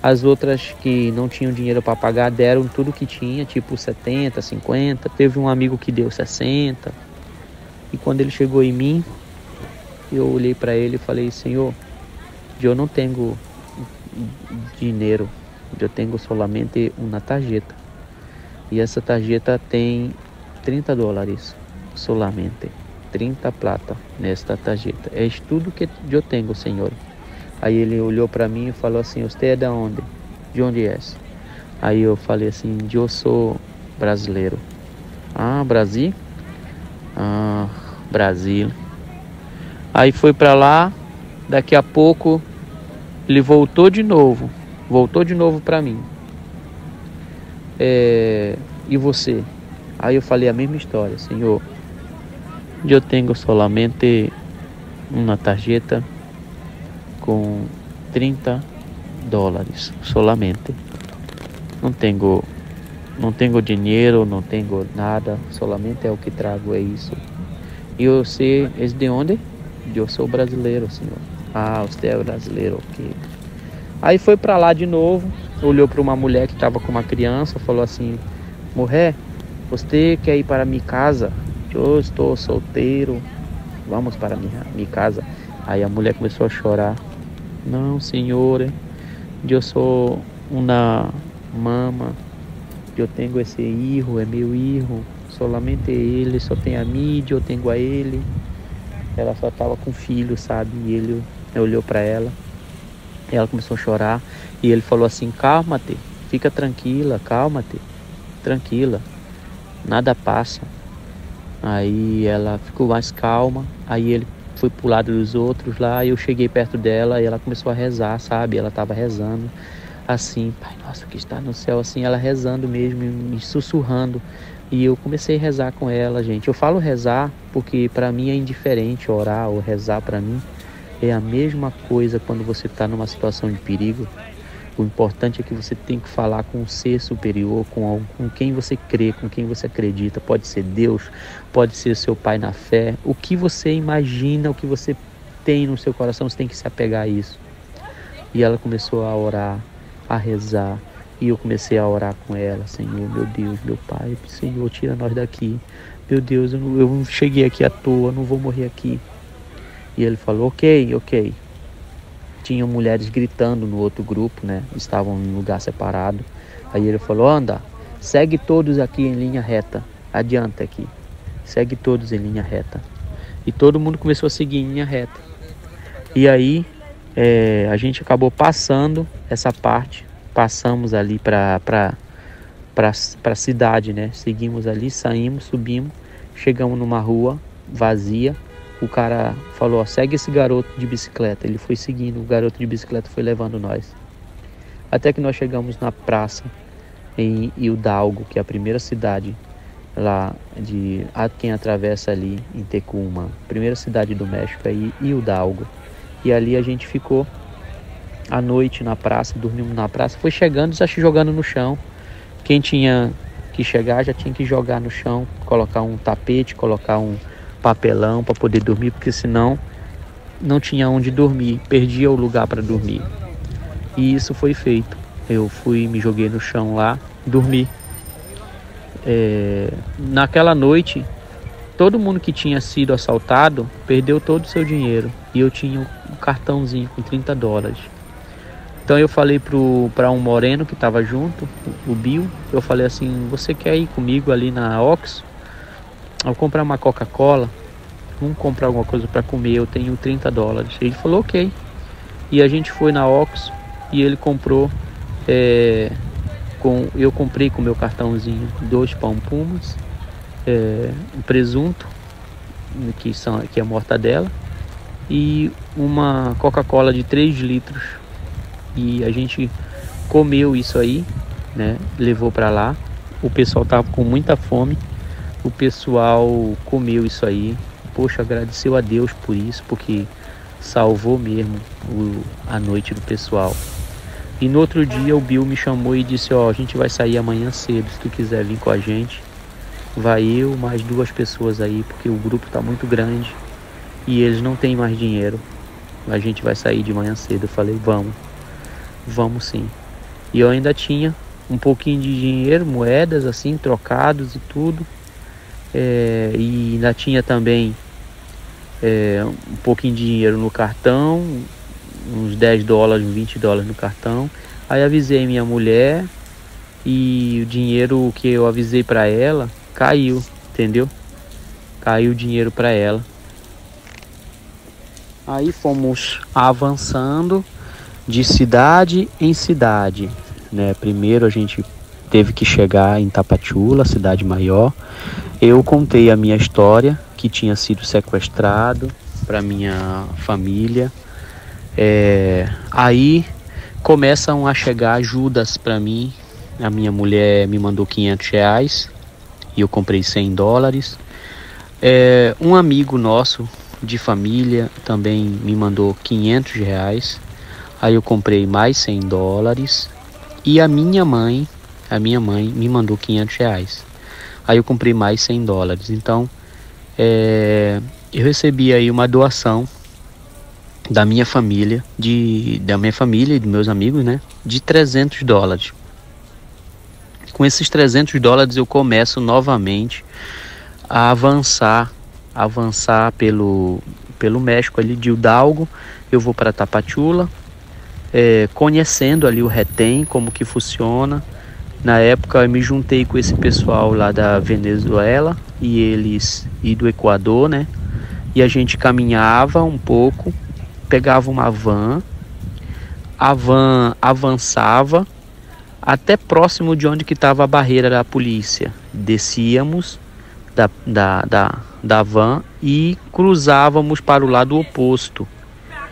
Speaker 1: as outras que não tinham dinheiro para pagar deram tudo que tinha, tipo 70, 50, teve um amigo que deu 60. E quando ele chegou em mim, eu olhei para ele e falei, senhor, eu não tenho dinheiro, eu tenho somente uma tarjeta. E essa tarjeta tem $30 solamente. 30 plata nesta tarjeta. É tudo que eu tenho, senhor. Aí ele olhou para mim e falou assim, você é de onde? De onde é? Aí eu falei assim, eu sou brasileiro. Ah, Brasil? Ah, Brasil. Aí foi para lá, daqui a pouco ele voltou de novo para mim. E você? Aí eu falei a mesma história, senhor, eu tenho solamente uma tarjeta com $30 solamente. Não tenho dinheiro, não tenho nada, solamente é o que trago, é isso. E você é de onde? Eu sou brasileiro, senhor. Ah, você é brasileiro, ok. Aí foi pra lá de novo, olhou para uma mulher que estava com uma criança, falou assim, mulher, você quer ir para minha casa? Eu estou solteiro, vamos para minha casa. Aí a mulher começou a chorar. Não, senhor, eu sou uma mama, eu tenho esse filho, é meu filho, solamente ele, só tem a mim, eu tenho a ele. Ela só estava com filho, sabe? E ele olhou para ela, ela começou a chorar. E ele falou assim, calma-te, fica tranquila, calma-te, tranquila, nada passa. Aí ela ficou mais calma, aí ele foi pro lado dos outros lá, eu cheguei perto dela e ela começou a rezar, sabe? Ela estava rezando. assim, Pai nosso que está no céu, assim, ela rezando mesmo, me sussurrando. E eu comecei a rezar com ela, gente. Eu falo rezar porque para mim é indiferente orar ou rezar. Para mim é a mesma coisa quando você está numa situação de perigo. O importante é que você tem que falar com um ser superior, com quem você crê, com quem você acredita. Pode ser Deus, pode ser seu pai na fé. O que você imagina, o que você tem no seu coração, você tem que se apegar a isso. E ela começou a orar, a rezar. E eu comecei a orar com ela: Senhor, meu Deus, meu Pai, Senhor, tira nós daqui. Meu Deus, eu não cheguei aqui à toa, não vou morrer aqui. E ele falou: ok. Tinham mulheres gritando no outro grupo, né? Estavam em lugar separado. Aí ele falou: anda, segue todos aqui em linha reta. Adianta aqui. Segue todos em linha reta. E todo mundo começou a seguir em linha reta. E aí a gente acabou passando essa parte. Passamos ali para a cidade, né? Seguimos ali, saímos, subimos. Chegamos numa rua vazia. O cara falou: ó, segue esse garoto de bicicleta. Ele foi seguindo, o garoto de bicicleta foi levando nós. Até que nós chegamos na praça em Hidalgo, que é a primeira cidade lá quem atravessa ali em Tecuma. Primeira cidade do México aí, Hidalgo. E ali a gente ficou à noite na praça, dormimos na praça. Foi chegando, já se jogando no chão. Quem tinha que chegar já tinha que jogar no chão, colocar um tapete, colocar um papelão para poder dormir, porque senão não tinha onde dormir, perdia o lugar para dormir. E isso foi feito. Eu me joguei no chão lá, dormi. Naquela noite, todo mundo que tinha sido assaltado perdeu todo o seu dinheiro. E eu tinha um cartãozinho com $30. Então eu falei para um moreno que estava junto, o Bill, eu falei assim: você quer ir comigo ali na Oxxo? Vou comprar uma Coca-Cola, vamos comprar alguma coisa para comer, eu tenho $30. Ele falou ok. E a gente foi na Oxxo e ele comprou, eu comprei com o meu cartãozinho 2 pão pumas, um presunto, que é mortadela, e uma Coca-Cola de 3 litros. E a gente comeu isso aí, né? Levou para lá. O pessoal tava com muita fome. O pessoal comeu isso aí. Poxa, agradeceu a Deus por isso, porque salvou mesmo a noite do pessoal. E no outro dia o Bill me chamou e disse: ó, a gente vai sair amanhã cedo, se tu quiser vir com a gente. Vai eu, mais 2 pessoas aí, porque o grupo tá muito grande e eles não têm mais dinheiro. A gente vai sair de manhã cedo. Eu falei: vamos sim. E eu ainda tinha um pouquinho de dinheiro, moedas assim, trocados e tudo. E ainda tinha também um pouquinho de dinheiro no cartão, uns $10, $20 no cartão. Aí avisei minha mulher e o dinheiro que eu avisei para ela caiu, entendeu? Caiu o dinheiro para ela. Aí fomos avançando de cidade em cidade, né? Primeiro a gente teve que chegar em Tapachula, cidade maior. Eu contei a minha história, que tinha sido sequestrado, para minha família. Aí começam a chegar ajudas para mim. A minha mulher me mandou R$500 e eu comprei $100. Um amigo nosso de família também me mandou R$500. Aí eu comprei mais $100. E a minha mãe me mandou R$500. Aí eu comprei mais $100. Então eu recebi aí uma doação da minha família e dos meus amigos, né, de $300. Com esses $300 eu começo novamente a avançar pelo México, ali de Hidalgo. Eu vou para Tapachula, conhecendo ali o retém, como que funciona. Na época eu me juntei com esse pessoal lá da Venezuela e do Equador, né? E a gente caminhava um pouco, pegava uma van, a van avançava até próximo de onde que estava a barreira da polícia. Descíamos da van e cruzávamos para o lado oposto.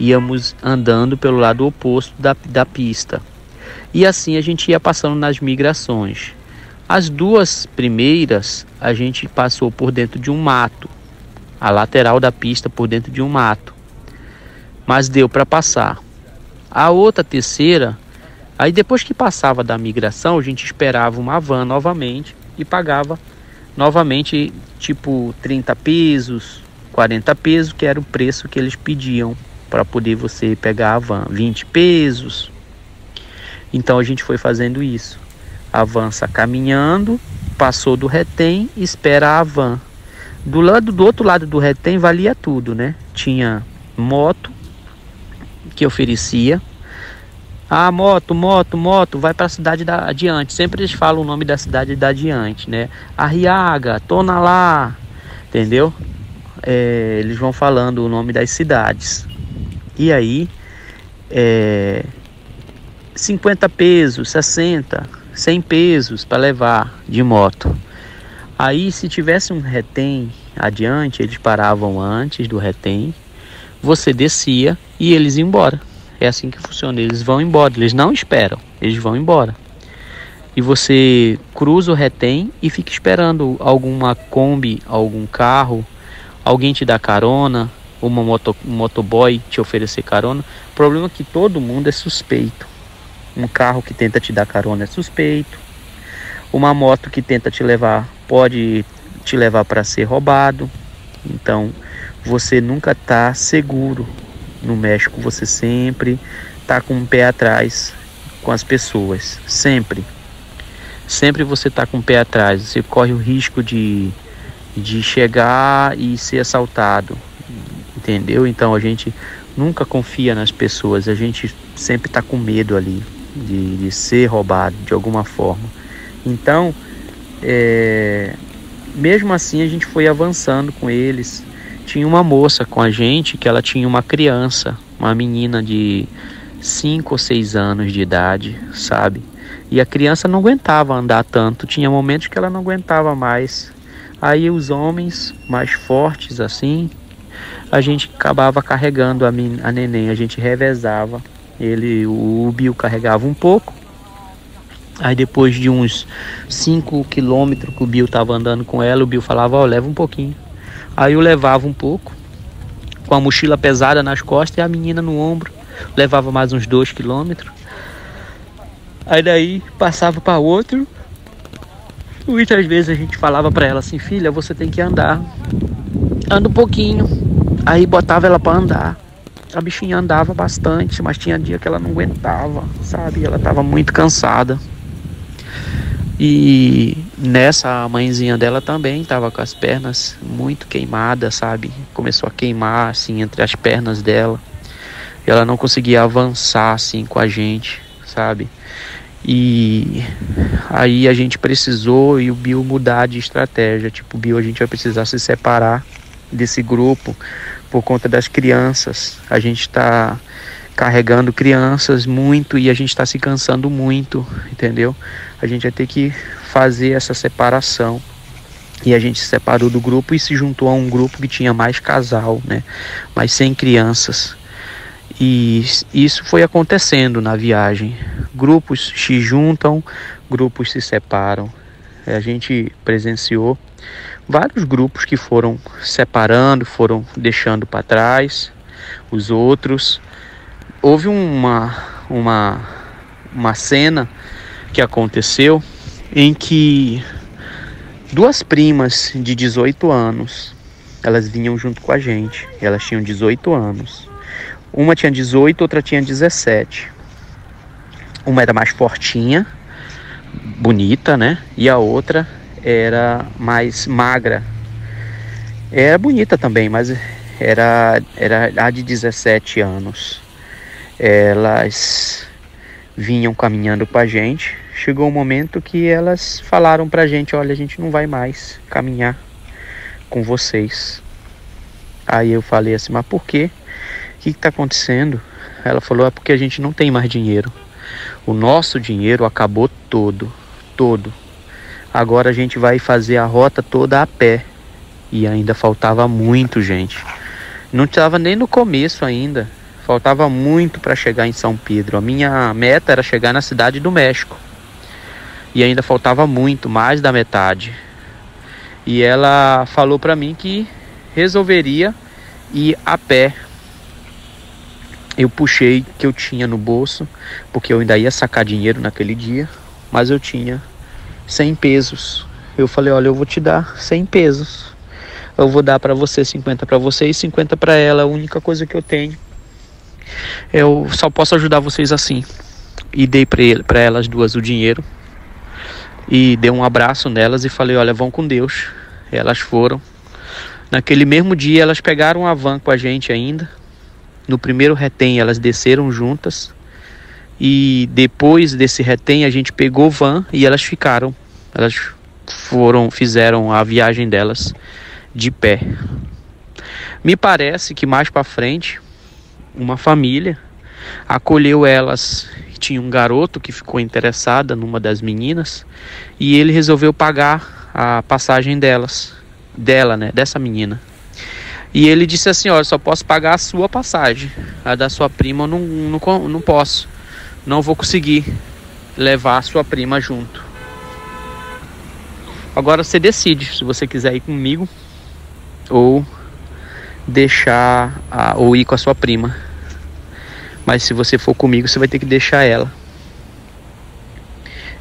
Speaker 1: Íamos andando pelo lado oposto da pista. E assim a gente ia passando nas migrações. As duas primeiras a gente passou por dentro de um mato, a lateral da pista por dentro de um mato, mas deu para passar. A outra terceira, aí depois que passava da migração, a gente esperava uma van novamente e pagava novamente tipo 30 pesos, 40 pesos, que era o preço que eles pediam para poder você pegar a van, 20 pesos. Então a gente foi fazendo isso. Avança caminhando, passou do retém, espera a van. Do outro lado do retém valia tudo, né? Tinha moto que oferecia. Ah, moto, vai para a cidade adiante. Sempre eles falam o nome da cidade da adiante, né? Arriaga, Tonalá, entendeu? Eles vão falando o nome das cidades. E aí, 50 pesos, 60, 100 pesos para levar de moto. Aí, se tivesse um retém adiante, eles paravam antes do retém, você descia e eles iam embora. É assim que funciona, eles vão embora, eles não esperam, eles vão embora. E você cruza o retém e fica esperando alguma Kombi, algum carro, alguém te dá carona, um motoboy te oferecer carona. O problema é que todo mundo é suspeito. Um carro que tenta te dar carona é suspeito. Uma moto que tenta te levar pode te levar para ser roubado. Então você nunca está seguro. No México você sempre está com o pé atrás com as pessoas. Sempre você está com o pé atrás. Você corre o risco de chegar e ser assaltado. Entendeu? Então a gente nunca confia nas pessoas. A gente sempre está com medo ali de ser roubado de alguma forma. Então, mesmo assim a gente foi avançando com eles. Tinha uma moça com a gente que ela tinha uma criança, uma menina de 5 ou 6 anos de idade, sabe? E a criança não aguentava andar tanto, tinha momentos que ela não aguentava mais. Aí os homens mais fortes assim, a gente acabava carregando a neném, a gente revezava. O Bill carregava um pouco. Aí depois de uns 5 quilômetros que o Bill estava andando com ela, o Bill falava, leva um pouquinho. Aí eu levava um pouco, com a mochila pesada nas costas e a menina no ombro. Levava mais uns 2 quilômetros. Aí daí passava para outro. Muitas vezes a gente falava para ela assim, filha, você tem que andar. Anda um pouquinho. Aí botava ela para andar. A bichinha andava bastante, mas tinha dia que ela não aguentava, sabe? Ela estava muito cansada. E nessa a mãezinha dela também estava com as pernas muito queimadas, sabe? Começou a queimar assim entre as pernas dela. E ela não conseguia avançar assim com a gente, sabe? E aí a gente precisou e o Bill mudar de estratégia. Tipo, Bill, a gente vai precisar se separar desse grupo por conta das crianças. A gente está carregando crianças muito e a gente está se cansando muito, entendeu? A gente vai ter que fazer essa separação. E a gente se separou do grupo e se juntou a um grupo que tinha mais casal, né? Mais 100 crianças. E isso foi acontecendo na viagem. Grupos se juntam, grupos se separam. A gente presenciou vários grupos que foram separando, foram deixando para trás os outros. Houve uma cena que aconteceu em que 2 primas de 18 anos, elas vinham junto com a gente. Elas tinham 18 anos. Uma tinha 18, outra tinha 17. Uma era mais fortinha, bonita, né? E a outra era mais magra. Era bonita também, mas era a de 17 anos. Elas vinham caminhando com a gente. Chegou um momento que elas falaram pra gente, olha, a gente não vai mais caminhar com vocês. Aí eu falei assim, mas por quê? O que está acontecendo? Ela falou, é porque a gente não tem mais dinheiro. O nosso dinheiro acabou todo. Agora a gente vai fazer a rota toda a pé. E ainda faltava muito, gente. Não estava nem no começo ainda. Faltava muito para chegar em São Pedro. A minha meta era chegar na cidade do México. E ainda faltava muito, mais da metade. E ela falou para mim que resolveria ir a pé. Eu puxei que eu tinha no bolso, porque eu ainda ia sacar dinheiro naquele dia, mas eu tinha 100 pesos. Eu falei, olha, eu vou te dar 100 pesos. Eu vou dar para você 50 para você e 50 para ela. A única coisa que eu tenho. Eu só posso ajudar vocês assim. E dei para elas duas o dinheiro. E dei um abraço nelas e falei, olha, vão com Deus. Elas foram. Naquele mesmo dia elas pegaram a van com a gente ainda. No primeiro retém elas desceram juntas. E depois desse retém a gente pegou van e elas ficaram. Elas fizeram a viagem delas de pé. Me parece que mais para frente uma família acolheu elas. Tinha um garoto que ficou interessado numa das meninas e ele resolveu pagar a passagem dela, né, dessa menina. E ele disse assim, olha, só posso pagar a sua passagem, a da sua prima eu não posso, não vou conseguir levar a sua prima junto. Agora você decide se você quiser ir comigo ou ou ir com a sua prima. Mas se você for comigo, você vai ter que deixar ela.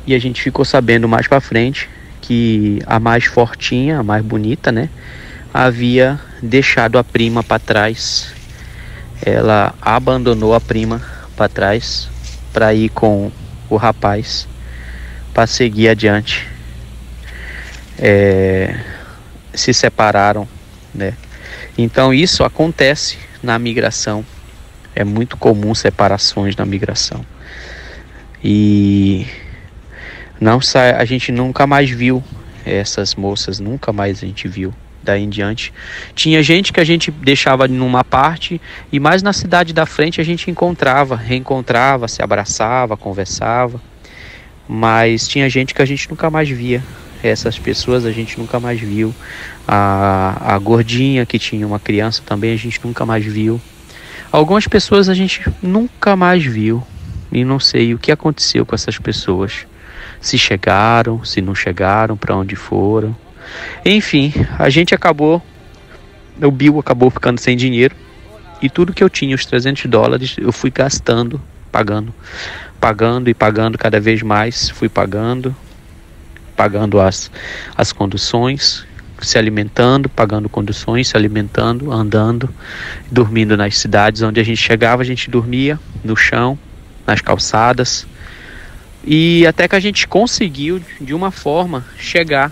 Speaker 1: E a gente ficou sabendo mais pra frente que a mais fortinha, a mais bonita, né, havia deixado a prima para trás. Ela abandonou a prima para trás para ir com o rapaz para seguir adiante. Se separaram, né? Então isso acontece na migração. É muito comum separações na migração. E a gente nunca mais viu essas moças, nunca mais a gente viu. Daí em diante, tinha gente que a gente deixava numa parte e mais na cidade da frente a gente reencontrava, se abraçava, conversava. Mas tinha gente que a gente nunca mais via. Essas pessoas a gente nunca mais viu. A gordinha que tinha uma criança também a gente nunca mais viu. Algumas pessoas a gente nunca mais viu e não sei o que aconteceu com essas pessoas. Se chegaram, se não chegaram, para onde foram. Enfim, o Bill acabou ficando sem dinheiro e tudo que eu tinha, os $300, eu fui gastando, pagando e pagando cada vez mais. Fui pagando as conduções, se alimentando, pagando conduções, se alimentando, andando, dormindo nas cidades onde a gente chegava. A gente dormia no chão, nas calçadas, e até que a gente conseguiu de uma forma chegar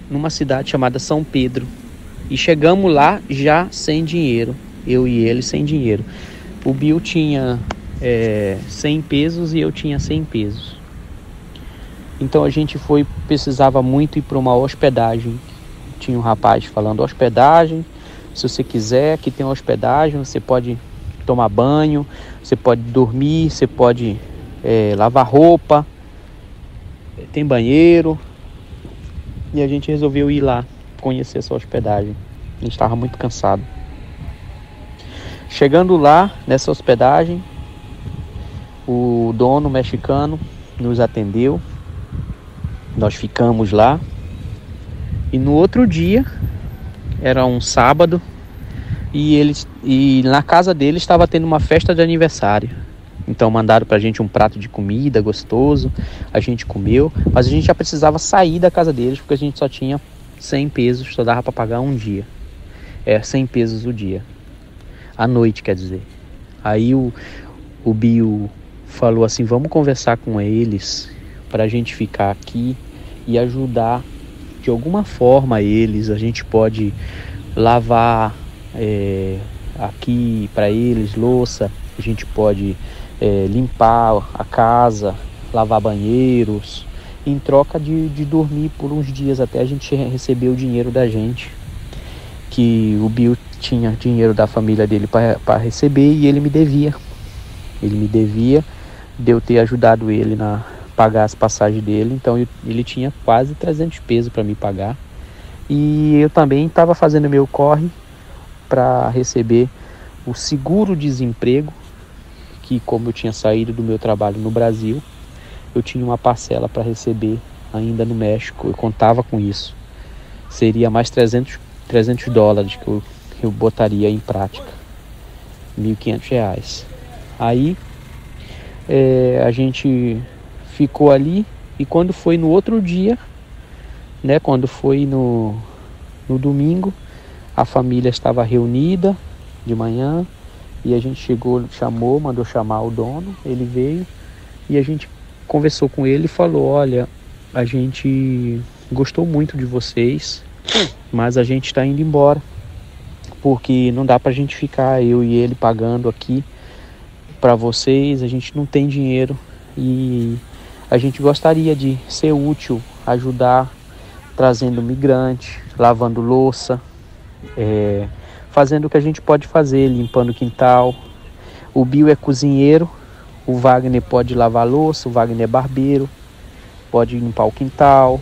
Speaker 1: numa cidade chamada São Pedro, e chegamos lá já sem dinheiro, eu e ele sem dinheiro. O Bill tinha 100 pesos e eu tinha 100 pesos. Então a gente precisava muito ir para uma hospedagem. Tinha um rapaz falando, hospedagem, se você quiser, aqui tem uma hospedagem, você pode tomar banho, você pode dormir, você pode lavar roupa, tem banheiro. E a gente resolveu ir lá conhecer essa hospedagem. A gente estava muito cansado. Chegando lá nessa hospedagem, o dono mexicano nos atendeu. Nós ficamos lá e no outro dia, era um sábado, e na casa dele estava tendo uma festa de aniversário. Então mandaram pra gente um prato de comida gostoso, a gente comeu, mas a gente já precisava sair da casa deles porque a gente só tinha 100 pesos, só dava para pagar um dia. 100 pesos o dia, à noite, quer dizer. Aí o Bill falou assim, vamos conversar com eles pra gente ficar aqui e ajudar de alguma forma eles. A gente pode lavar aqui para eles louça, a gente pode limpar a casa, lavar banheiros, em troca de dormir por uns dias até a gente receber o dinheiro da gente, que o Bill tinha dinheiro da família dele para receber e ele me devia de eu ter ajudado ele na pagar as passagens dele. Então ele tinha quase 300 pesos para me pagar, e eu também estava fazendo meu corre para receber o seguro-desemprego, que como eu tinha saído do meu trabalho no Brasil, eu tinha uma parcela para receber ainda no México. Eu contava com isso. Seria mais 300 dólares que eu botaria em prática. R$ 1.500. Aí a gente ficou ali, e quando foi no outro dia, né, quando foi no domingo, a família estava reunida de manhã, e a gente mandou chamar o dono, ele veio, e a gente conversou com ele e falou: olha, a gente gostou muito de vocês, mas a gente está indo embora, porque não dá pra gente ficar, eu e ele, pagando aqui para vocês. A gente não tem dinheiro e a gente gostaria de ser útil, ajudar, trazendo migrante, lavando louça, fazendo o que a gente pode fazer, limpando o quintal. O Bill é cozinheiro, o Wagner pode lavar louça, o Wagner é barbeiro, pode limpar o quintal.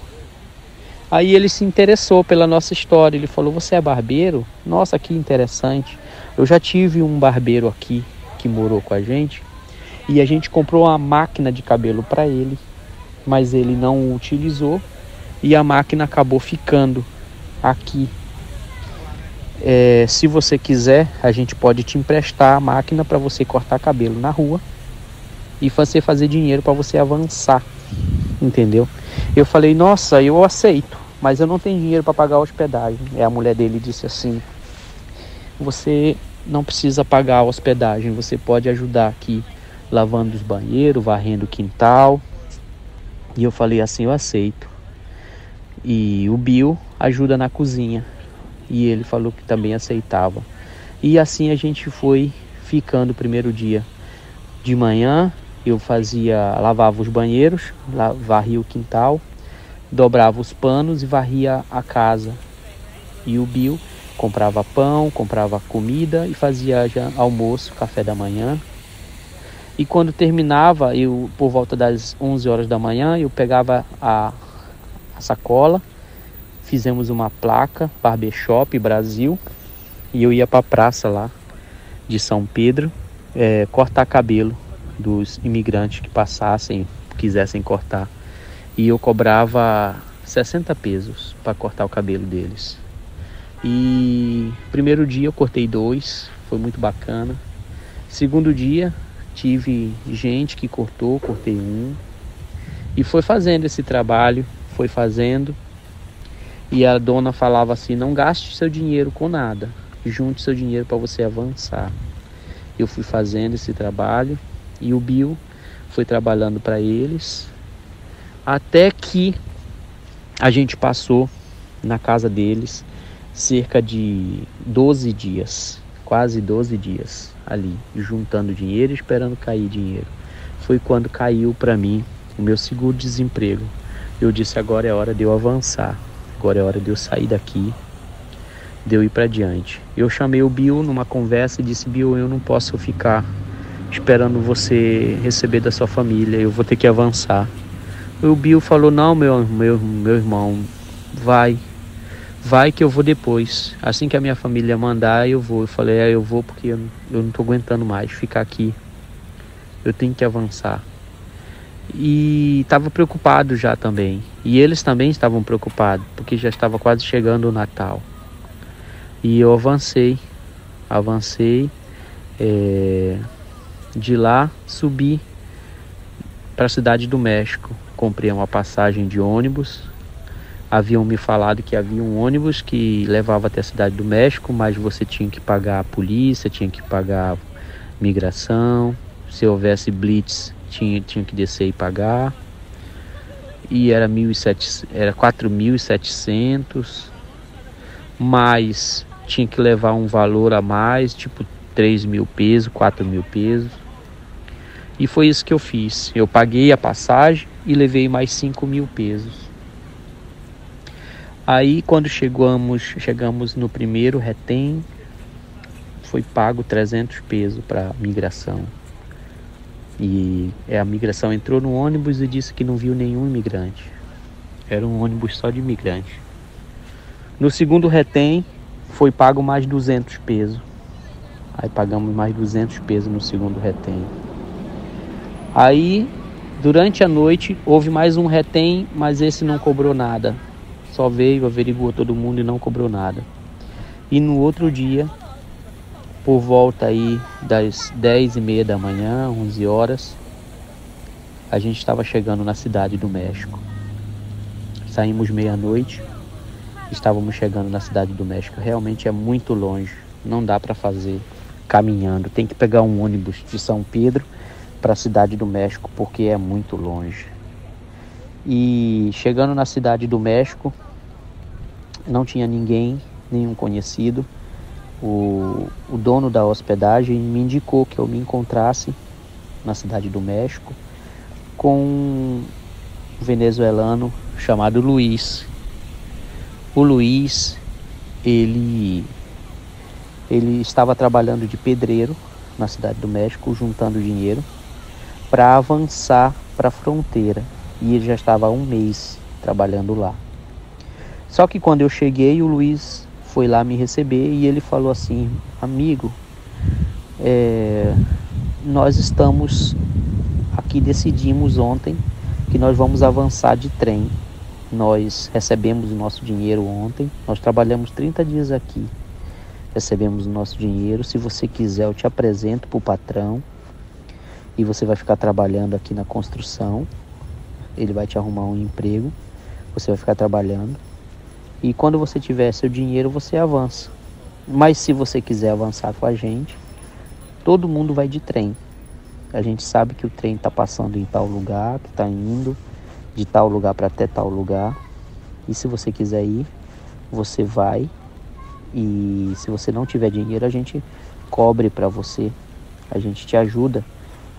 Speaker 1: Aí ele se interessou pela nossa história, ele falou: você é barbeiro? Nossa, que interessante. Eu já tive um barbeiro aqui que morou com a gente, e a gente comprou uma máquina de cabelo para ele, mas ele não utilizou e a máquina acabou ficando aqui. Se você quiser, a gente pode te emprestar a máquina para você cortar cabelo na rua e você fazer dinheiro para você avançar, entendeu? Eu falei: nossa, eu aceito, mas eu não tenho dinheiro para pagar a hospedagem. E a mulher dele disse assim: você não precisa pagar a hospedagem, você pode ajudar aqui lavando os banheiros, varrendo o quintal. E eu falei assim: eu aceito. E o Bill ajuda na cozinha, e ele falou que também aceitava. E assim a gente foi ficando. O primeiro dia de manhã eu lavava os banheiros, varria o quintal, dobrava os panos e varria a casa. E o Bill comprava pão, comprava comida e fazia já almoço, café da manhã. E quando terminava, por volta das 11 horas da manhã, eu pegava a sacola, fizemos uma placa, Barbershop Brasil, e eu ia para a praça lá de São Pedro, cortar cabelo dos imigrantes que passassem, quisessem cortar. E eu cobrava 60 pesos para cortar o cabelo deles. E primeiro dia eu cortei 2, foi muito bacana. Segundo dia tive gente que cortei 1. E foi fazendo esse trabalho, foi fazendo. E a dona falava assim: não gaste seu dinheiro com nada, junte seu dinheiro para você avançar. Eu fui fazendo esse trabalho e o Bill foi trabalhando para eles, até que a gente passou na casa deles cerca de 12 dias, quase 12 dias ali, juntando dinheiro e esperando cair dinheiro. Foi quando caiu para mim o meu seguro-desemprego. Eu disse: agora é hora de eu avançar, agora é hora de eu sair daqui, de eu ir para diante. Eu chamei o Bill numa conversa e disse: Bill, eu não posso ficar esperando você receber da sua família, eu vou ter que avançar. O Bill falou: não, meu irmão, vai que eu vou depois. Assim que a minha família mandar, eu vou. Eu falei: eu vou porque eu não tô aguentando mais ficar aqui. Eu tenho que avançar. E estava preocupado já também. E eles também estavam preocupados, porque já estava quase chegando o Natal. E eu avancei. De lá subi para a cidade do México. Comprei uma passagem de ônibus. Haviam me falado que havia um ônibus que levava até a cidade do México, mas você tinha que pagar a polícia, tinha que pagar migração. Se houvesse blitz, tinha que descer e pagar. E era 4.700, mas tinha que levar um valor a mais, tipo 3.000 pesos, 4.000 pesos. E foi isso que eu fiz. Eu paguei a passagem e levei mais 5.000 pesos. Aí quando chegamos no primeiro retém, foi pago 300 pesos para migração. E a migração entrou no ônibus e disse que não viu nenhum imigrante. Era um ônibus só de imigrante. No segundo retém, foi pago mais 200 pesos. Aí pagamos mais 200 pesos no segundo retém. Aí, durante a noite, houve mais um retém, mas esse não cobrou nada. Só veio, averiguou todo mundo e não cobrou nada. E no outro dia, por volta aí das 10h30 da manhã, 11 horas, a gente estava chegando na cidade do México. Saímos meia-noite, estávamos chegando na cidade do México. Realmente é muito longe, não dá para fazer caminhando. Tem que pegar um ônibus de São Pedro para a cidade do México, porque é muito longe. E chegando na cidade do México, não tinha ninguém, nenhum conhecido. O dono da hospedagem me indicou que eu me encontrasse na cidade do México com um venezuelano chamado Luiz. O Luiz, ele estava trabalhando de pedreiro na cidade do México, juntando dinheiro para avançar para a fronteira. E ele já estava há um mês trabalhando lá. Só que quando eu cheguei, o Luiz foi lá me receber e ele falou assim: amigo, nós estamos aqui, decidimos ontem que nós vamos avançar de trem. Nós recebemos o nosso dinheiro ontem, nós trabalhamos 30 dias aqui, recebemos o nosso dinheiro. Se você quiser, eu te apresento para o patrão e você vai ficar trabalhando aqui na construção. Ele vai te arrumar um emprego, você vai ficar trabalhando. E quando você tiver seu dinheiro, você avança. Mas se você quiser avançar com a gente, todo mundo vai de trem. A gente sabe que o trem está passando em tal lugar, que está indo de tal lugar para até tal lugar. E se você quiser ir, você vai. E se você não tiver dinheiro, a gente cobre para você. A gente te ajuda.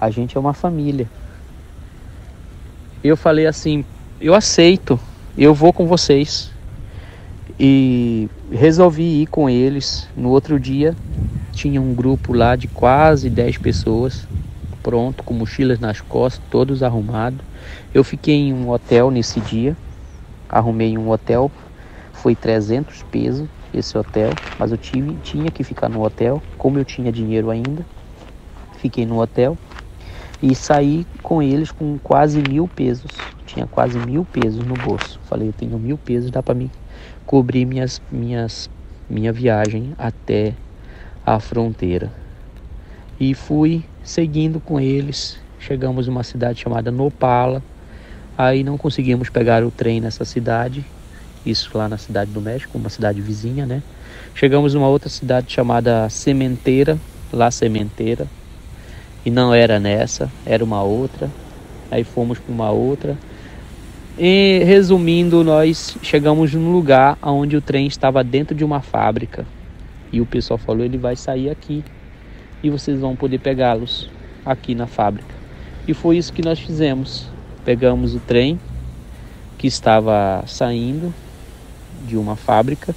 Speaker 1: A gente é uma família. Eu falei assim: eu aceito, eu vou com vocês. E resolvi ir com eles. No outro dia tinha um grupo lá de quase 10 pessoas, pronto, com mochilas nas costas, todos arrumados. Eu fiquei em um hotel nesse dia, arrumei um hotel, foi 300 pesos esse hotel, mas eu tinha que ficar no hotel, como eu tinha dinheiro ainda, fiquei no hotel e saí com eles com quase 1.000 pesos, tinha quase 1.000 pesos no bolso. Falei, eu tenho 1.000 pesos, dá para mim cobrir minha viagem até a fronteira. E fui seguindo com eles. Chegamos numa cidade chamada Nopala. Aí não conseguimos pegar o trem nessa cidade. Isso lá na cidade do México, uma cidade vizinha, né? Chegamos numa outra cidade chamada Sementeira, La Sementeira. E não era nessa, era uma outra. Aí fomos para uma outra. E resumindo, nós chegamos num lugar onde o trem estava dentro de uma fábrica. E o pessoal falou, ele vai sair aqui e vocês vão poder pegá-los aqui na fábrica. E foi isso que nós fizemos. Pegamos o trem que estava saindo de uma fábrica.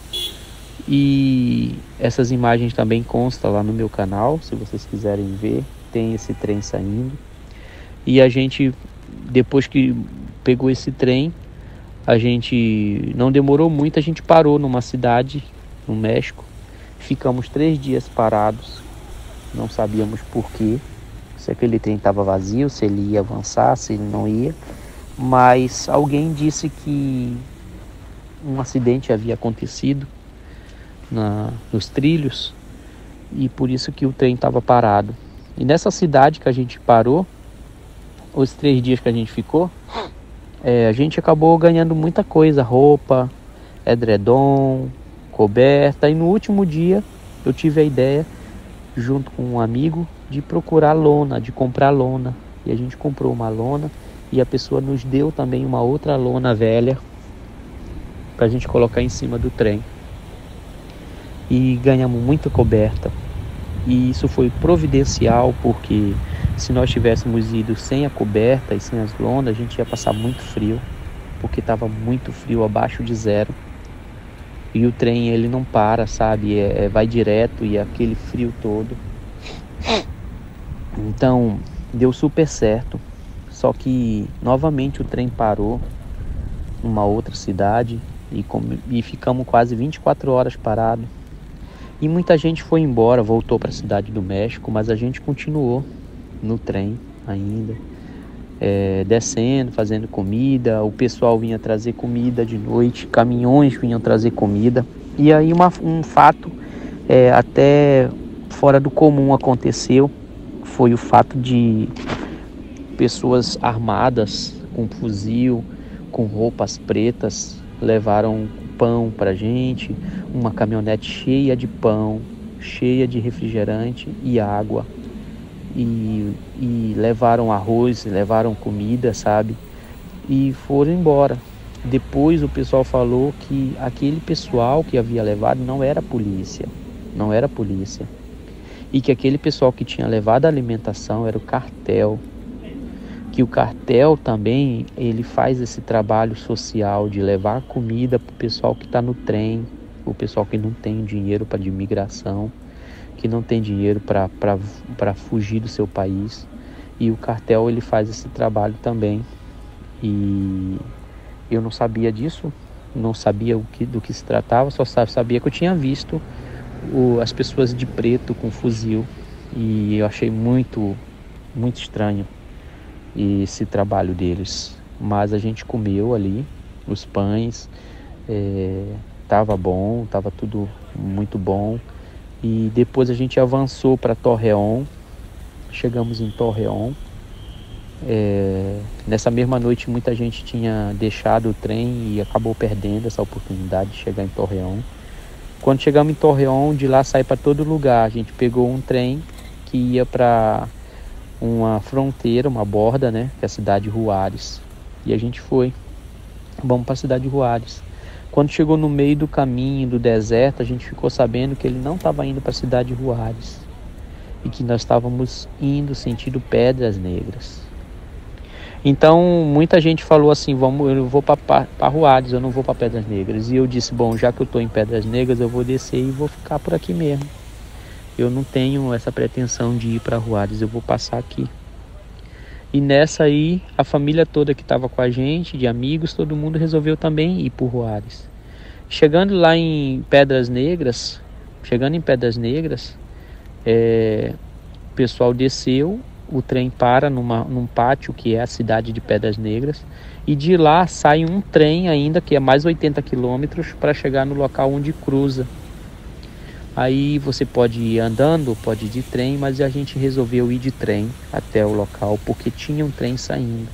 Speaker 1: E essas imagens também constam lá no meu canal, se vocês quiserem ver. Tem esse trem saindo. E a gente, depois que pegou esse trem, a gente não demorou muito, a gente parou numa cidade no México. Ficamos 3 dias parados, não sabíamos por quê, se aquele trem estava vazio, se ele ia avançar, se ele não ia. Mas alguém disse que um acidente havia acontecido nos trilhos e por isso que o trem estava parado. E nessa cidade que a gente parou, os 3 dias que a gente ficou, a gente acabou ganhando muita coisa, roupa, edredom, coberta. E no último dia eu tive a ideia, junto com um amigo, de procurar lona, de comprar lona. E a gente comprou uma lona e a pessoa nos deu também uma outra lona velha para a gente colocar em cima do trem. E ganhamos muita coberta. E isso foi providencial, porque se nós tivéssemos ido sem a coberta e sem as lonas, a gente ia passar muito frio, porque estava muito frio, abaixo de 0. E o trem, ele não para, sabe? Vai direto e aquele frio todo. Então, deu super certo. Só que, novamente, o trem parou numa outra cidade e ficamos quase 24 horas parados. E muita gente foi embora, voltou para a cidade do México, mas a gente continuou no trem ainda, descendo, fazendo comida. O pessoal vinha trazer comida de noite, caminhões vinham trazer comida. E aí um fato até fora do comum aconteceu, foi o fato de pessoas armadas com fuzil, com roupas pretas, levaram pão pra gente, uma caminhonete cheia de pão, cheia de refrigerante e água, e levaram arroz, levaram comida, sabe? E foram embora. Depois o pessoal falou que aquele pessoal que havia levado não era polícia, e que aquele pessoal que tinha levado a alimentação era o cartel, que o cartel também ele faz esse trabalho social de levar comida para o pessoal que está no trem, o pessoal que não tem dinheiro para de imigração, que não tem dinheiro para fugir do seu país, e o cartel ele faz esse trabalho também. E eu não sabia disso, não sabia do que se tratava, só sabia que eu tinha visto as pessoas de preto com fuzil, e eu achei muito estranho esse trabalho deles. Mas a gente comeu ali os pães, tava bom, tava tudo muito bom. E depois a gente avançou para Torreón, chegamos em Torreón. Nessa mesma noite muita gente tinha deixado o trem e acabou perdendo essa oportunidade de chegar em Torreón. Quando chegamos em Torreón, de lá sai para todo lugar. A gente pegou um trem que ia para uma fronteira, uma borda, né, que é a cidade de Juárez. E a gente vamos para a cidade de Juárez. Quando chegou no meio do caminho, do deserto, a gente ficou sabendo que ele não estava indo para a cidade de Juárez, e que nós estávamos indo sentido Pedras Negras. Então muita gente falou assim, eu vou para Juárez, eu não vou para Pedras Negras. E eu disse, bom, já que eu estou em Pedras Negras, eu vou descer e vou ficar por aqui mesmo. Eu não tenho essa pretensão de ir para Juárez, eu vou passar aqui. E nessa aí, a família toda que estava com a gente, de amigos, todo mundo resolveu também ir por Juárez. Chegando lá em Pedras Negras, o pessoal desceu, o trem para num pátio que é a cidade de Pedras Negras, e de lá sai um trem ainda que é mais 80 quilômetros para chegar no local onde cruza. Aí você pode ir andando, pode ir de trem, mas a gente resolveu ir de trem até o local porque tinha um trem saindo.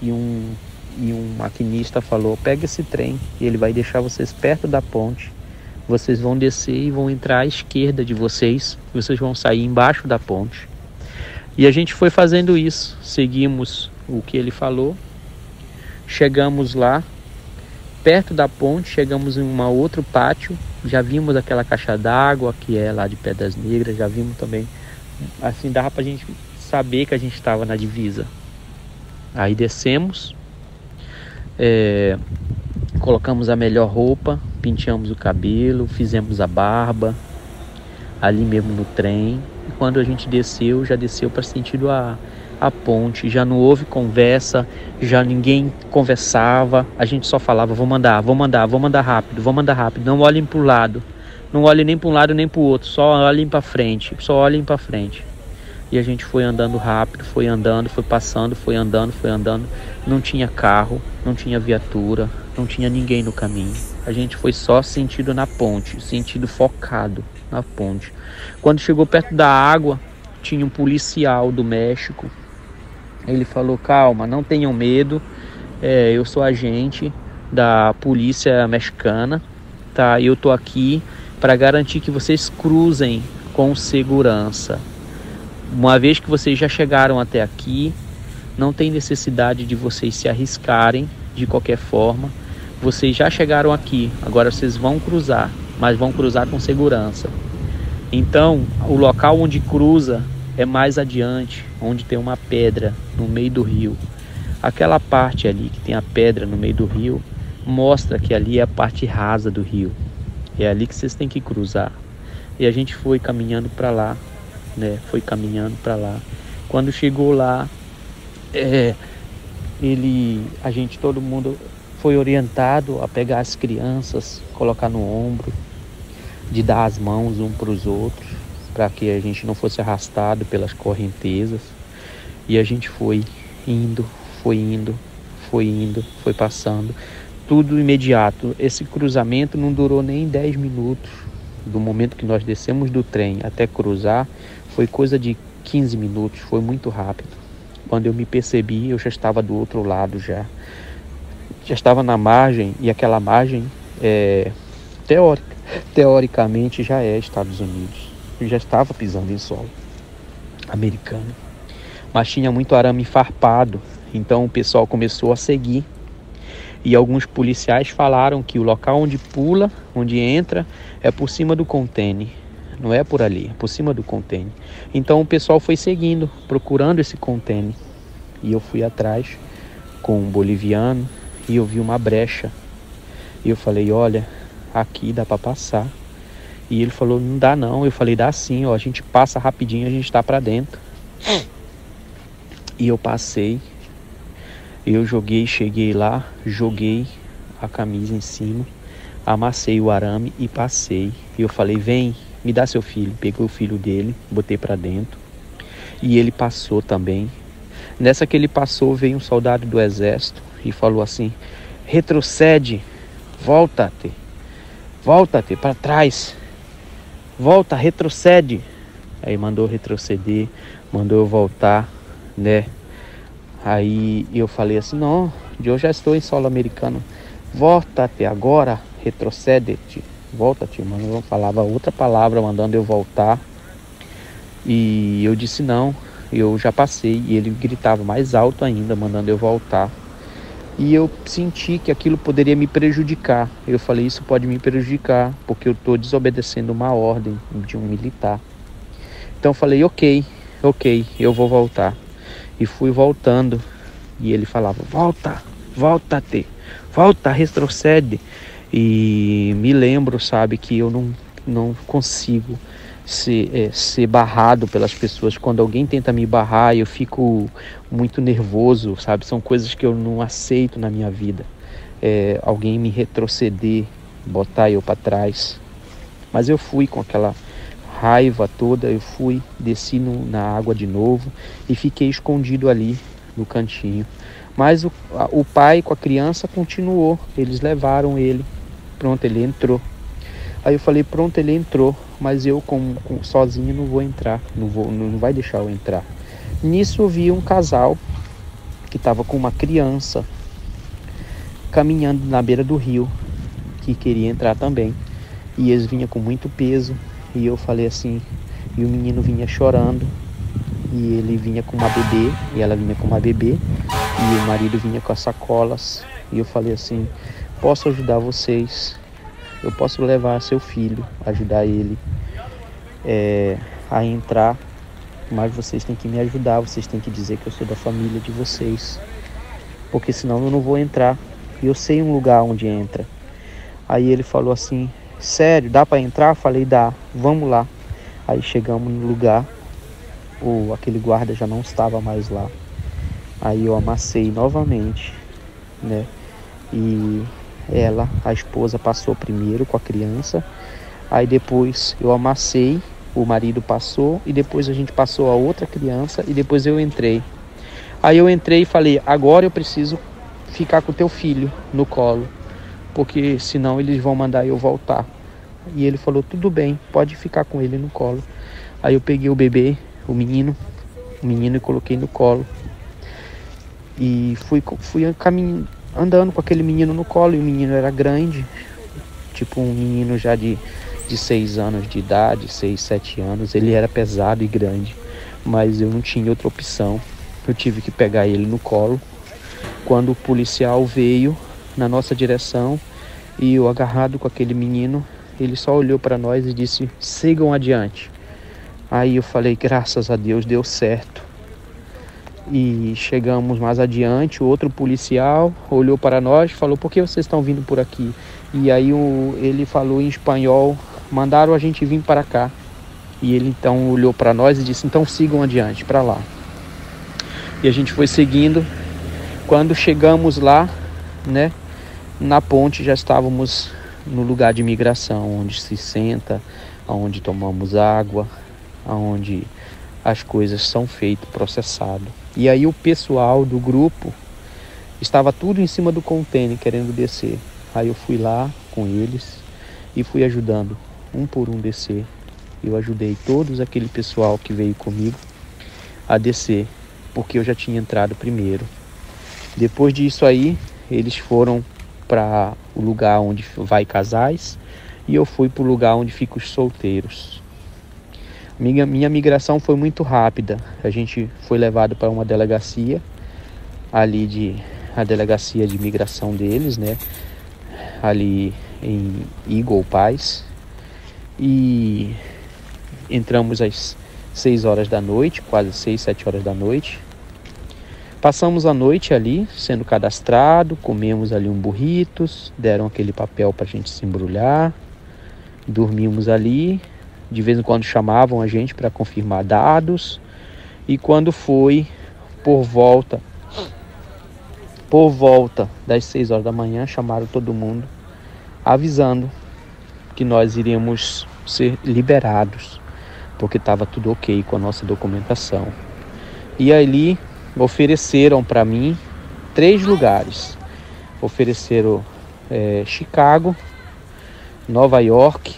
Speaker 1: E um maquinista falou, pega esse trem e ele vai deixar vocês perto da ponte. Vocês vão descer e vão entrar à esquerda de vocês vão sair embaixo da ponte. E a gente foi fazendo isso, seguimos o que ele falou, chegamos lá, perto da ponte, chegamos em um outro pátio, já vimos aquela caixa d'água que é lá de Pedras Negras, já vimos também, assim dava pra gente saber que a gente estava na divisa. Aí descemos, colocamos a melhor roupa, penteamos o cabelo, fizemos a barba, ali mesmo no trem. E quando a gente desceu, já desceu para sentido a ponte, já não houve conversa, já ninguém conversava, a gente só falava, vamos andar rápido, não olhem para o lado, não olhem nem para um lado nem para o outro, só olhem para frente. E a gente foi andando rápido, foi andando, foi passando, foi andando, não tinha carro, não tinha viatura, não tinha ninguém no caminho. A gente foi só sentido na ponte, sentido focado na ponte. Quando chegou perto da água, tinha um policial do México. Ele falou, calma, não tenham medo, eu sou agente da polícia mexicana, tá? Eu tô aqui para garantir que vocês cruzem com segurança. Uma vez que vocês já chegaram até aqui, não tem necessidade de vocês se arriscarem de qualquer forma. Vocês já chegaram aqui, agora vocês vão cruzar, mas vão cruzar com segurança. Então, o local onde cruza é mais adiante, onde tem uma pedra no meio do rio. Aquela parte ali que tem a pedra no meio do rio, mostra que ali é a parte rasa do rio. É ali que vocês têm que cruzar. E a gente foi caminhando para lá, né? Quando chegou lá, todo mundo foi orientado a pegar as crianças, colocar no ombro. de dar as mãos um para os outros, para que a gente não fosse arrastado pelas correntezas. E a gente foi indo, foi passando, tudo imediato. Esse cruzamento não durou nem 10 minutos. Do momento que nós descemos do trem até cruzar, foi coisa de 15 minutos, foi muito rápido. Quando eu me percebi, eu já estava do outro lado já estava na margem, e aquela margem teoricamente já é Estados Unidos. Eu já estava pisando em solo americano, mas tinha muito arame farpado, então o pessoal começou a seguir. E alguns policiais falaram que o local onde pula, onde entra, é por cima do container. Não é por ali, é por cima do container. Então o pessoal foi seguindo, procurando esse container. E eu fui atrás com um boliviano e eu vi uma brecha. E eu falei, olha, aqui dá para passar. E ele falou, não dá não. Eu falei, dá sim, ó, a gente passa rapidinho, a gente tá para dentro. E eu passei. Eu cheguei lá, joguei a camisa em cima, amassei o arame e passei. E eu falei, vem, me dá seu filho. Peguei o filho dele, botei para dentro. E ele passou também. Nessa que ele passou, veio um soldado do exército e falou assim, retrocede, volta-te para trás, volta, retrocede. Aí mandou retroceder, mandou eu voltar, né? Aí eu falei assim, não, eu já estou em solo americano. Volta-te agora, retrocede-te. Volta-te, mano. Eu falava outra palavra, mandando eu voltar. E eu disse não, eu já passei. E ele gritava mais alto ainda, mandando eu voltar. E eu senti que aquilo poderia me prejudicar. Eu falei, isso pode me prejudicar, porque eu estou desobedecendo uma ordem de um militar. Então eu falei, ok, eu vou voltar. E fui voltando, e ele falava, volta-te, volta, retrocede. E me lembro, sabe, que eu não consigo ser barrado pelas pessoas. Quando alguém tenta me barrar, eu fico muito nervoso, sabe, são coisas que eu não aceito na minha vida. Alguém me retroceder, botar eu para trás. Mas eu fui com aquela raiva toda, eu desci na água de novo e fiquei escondido ali no cantinho. Mas o pai com a criança continuou, eles levaram ele, pronto, ele entrou. Aí eu falei, pronto, ele entrou, mas eu sozinho não vou entrar, não vai deixar eu entrar. Nisso eu vi um casal que estava com uma criança caminhando na beira do rio, que queria entrar também, e eles vinham com muito peso. E eu falei assim, e o menino vinha chorando, e ele vinha com uma bebê, e ela vinha com uma bebê, e o marido vinha com as sacolas. E eu falei assim, posso ajudar vocês, eu posso levar seu filho, ajudar ele a entrar, mas vocês têm que me ajudar, vocês têm que dizer que eu sou da família de vocês, porque senão eu não vou entrar, e eu sei um lugar onde entra. Aí ele falou assim, sério, dá para entrar? Eu falei, dá, vamos lá. Aí chegamos no lugar, aquele guarda já não estava mais lá. Aí eu amassei novamente, né? E a esposa passou primeiro com a criança. Aí depois eu amassei, o marido passou, e depois a gente passou a outra criança, e depois eu entrei. Aí eu entrei e falei, agora eu preciso ficar com o teu filho no colo, porque senão eles vão mandar eu voltar. E ele falou, tudo bem, pode ficar com ele no colo. Aí eu peguei o bebê, o menino e coloquei no colo. E fui andando com aquele menino no colo, e o menino era grande, tipo um menino já de 6 anos de idade, 6, 7 anos. Ele era pesado e grande, mas eu não tinha outra opção. Eu tive que pegar ele no colo. Quando o policial veio na nossa direção, e eu agarrado com aquele menino, ele só olhou para nós e disse, sigam adiante. Aí eu falei, graças a Deus, deu certo. E chegamos mais adiante, o outro policial olhou para nós e falou, por que vocês estão vindo por aqui? E aí ele falou em espanhol, mandaram a gente vir para cá. E ele então olhou para nós e disse, então sigam adiante, para lá. E a gente foi seguindo. Quando chegamos lá, né, na ponte, já estávamos no lugar de imigração, onde se senta, onde tomamos água, onde as coisas são feitas, processado. E aí o pessoal do grupo estava tudo em cima do container querendo descer. Aí eu fui lá com eles e fui ajudando um por um descer. Eu ajudei todos aquele pessoal que veio comigo a descer, porque eu já tinha entrado primeiro. Depois disso aí, eles foram para o lugar onde vai casais e eu fui para o lugar onde ficam os solteiros. Minha migração foi muito rápida. A gente foi levado para uma delegacia, a delegacia de imigração deles, né? Ali em Eagle Pass. E entramos às 6 horas da noite, quase 6, 7 horas da noite. Passamos a noite ali, sendo cadastrado, comemos ali um burritos, deram aquele papel para a gente se embrulhar, dormimos ali, de vez em quando chamavam a gente para confirmar dados, e quando foi por volta das 6 horas da manhã, chamaram todo mundo, avisando que nós iríamos ser liberados, porque estava tudo ok com a nossa documentação. E ali ofereceram para mim 3 lugares. Ofereceram Chicago, Nova York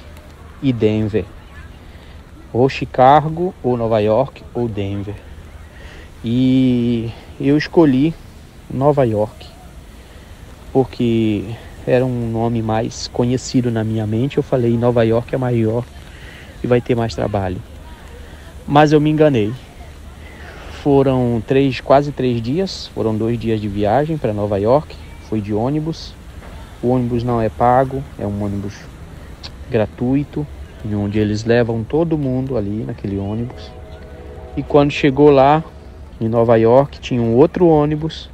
Speaker 1: e Denver. Ou Chicago, ou Nova York, ou Denver. E eu escolhi Nova York, porque era um nome mais conhecido na minha mente. Eu falei, Nova York é maior e vai ter mais trabalho. Mas eu me enganei. Foram quase 3 dias, foram 2 dias de viagem para Nova York. Foi de ônibus. O ônibus não é pago, é um ônibus gratuito, onde eles levam todo mundo ali naquele ônibus. E quando chegou lá em Nova York, tinha um outro ônibus.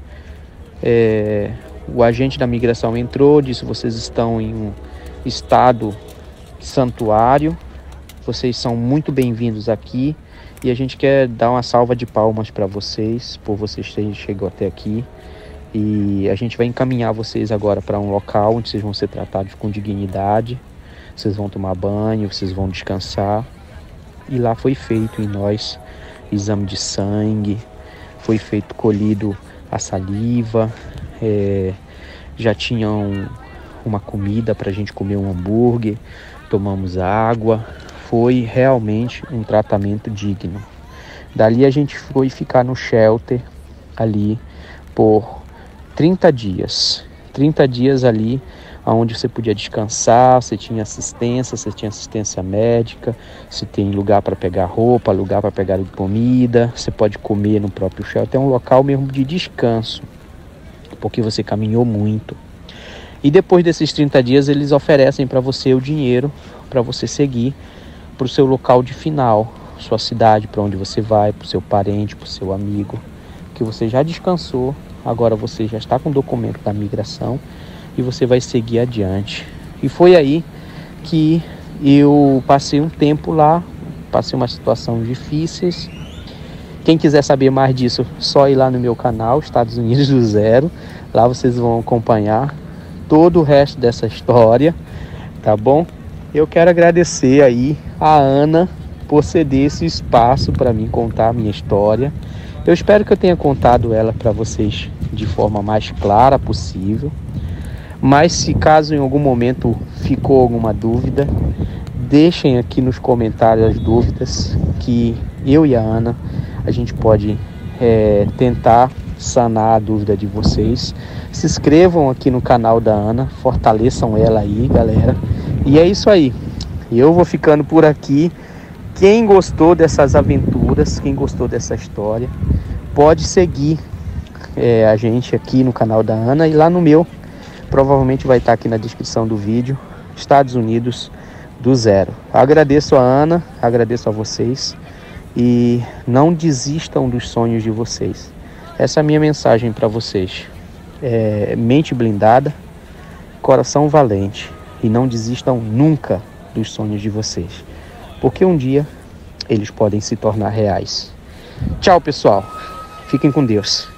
Speaker 1: O agente da migração entrou, disse: vocês estão em um estado santuário, vocês são muito bem-vindos aqui e a gente quer dar uma salva de palmas para vocês, por vocês terem chegado até aqui, e a gente vai encaminhar vocês agora para um local onde vocês vão ser tratados com dignidade, vocês vão tomar banho, vocês vão descansar. E lá foi feito em nós exame de sangue, foi colhido a saliva, já tinham uma comida para a gente comer, um hambúrguer, tomamos água. Foi realmente um tratamento digno. Dali a gente foi ficar no shelter ali por 30 dias. 30 dias ali, onde você podia descansar, você tinha assistência médica, você tem lugar para pegar roupa, lugar para pegar comida, você pode comer no próprio shelter. É um local mesmo de descanso, porque você caminhou muito. E depois desses 30 dias eles oferecem para você o dinheiro para você seguir para o seu local de final, sua cidade, para onde você vai, para o seu parente, para o seu amigo, que você já descansou, agora você já está com o documento da migração e você vai seguir adiante. E foi aí que eu passei um tempo lá, passei umas situações difíceis. Quem quiser saber mais disso, só ir lá no meu canal, Estados Unidos do Zero. Lá vocês vão acompanhar todo o resto dessa história, tá bom? Eu quero agradecer aí a Ana por ceder esse espaço para mim contar a minha história. Eu espero que eu tenha contado ela para vocês de forma mais clara possível. Mas se caso em algum momento ficou alguma dúvida, deixem aqui nos comentários as dúvidas, que eu e a Ana, a gente pode tentar sanar a dúvida de vocês. Se inscrevam aqui no canal da Ana, fortaleçam ela aí, galera. E é isso aí, eu vou ficando por aqui. Quem gostou dessas aventuras, quem gostou dessa história, pode seguir a gente aqui no canal da Ana e lá no meu. Provavelmente vai estar aqui na descrição do vídeo, Estados Unidos do Zero. Agradeço a Ana, agradeço a vocês e não desistam dos sonhos de vocês. Essa é a minha mensagem para vocês. Mente blindada, coração valente, e não desistam nunca dos sonhos de vocês, porque um dia eles podem se tornar reais. Tchau, pessoal. Fiquem com Deus.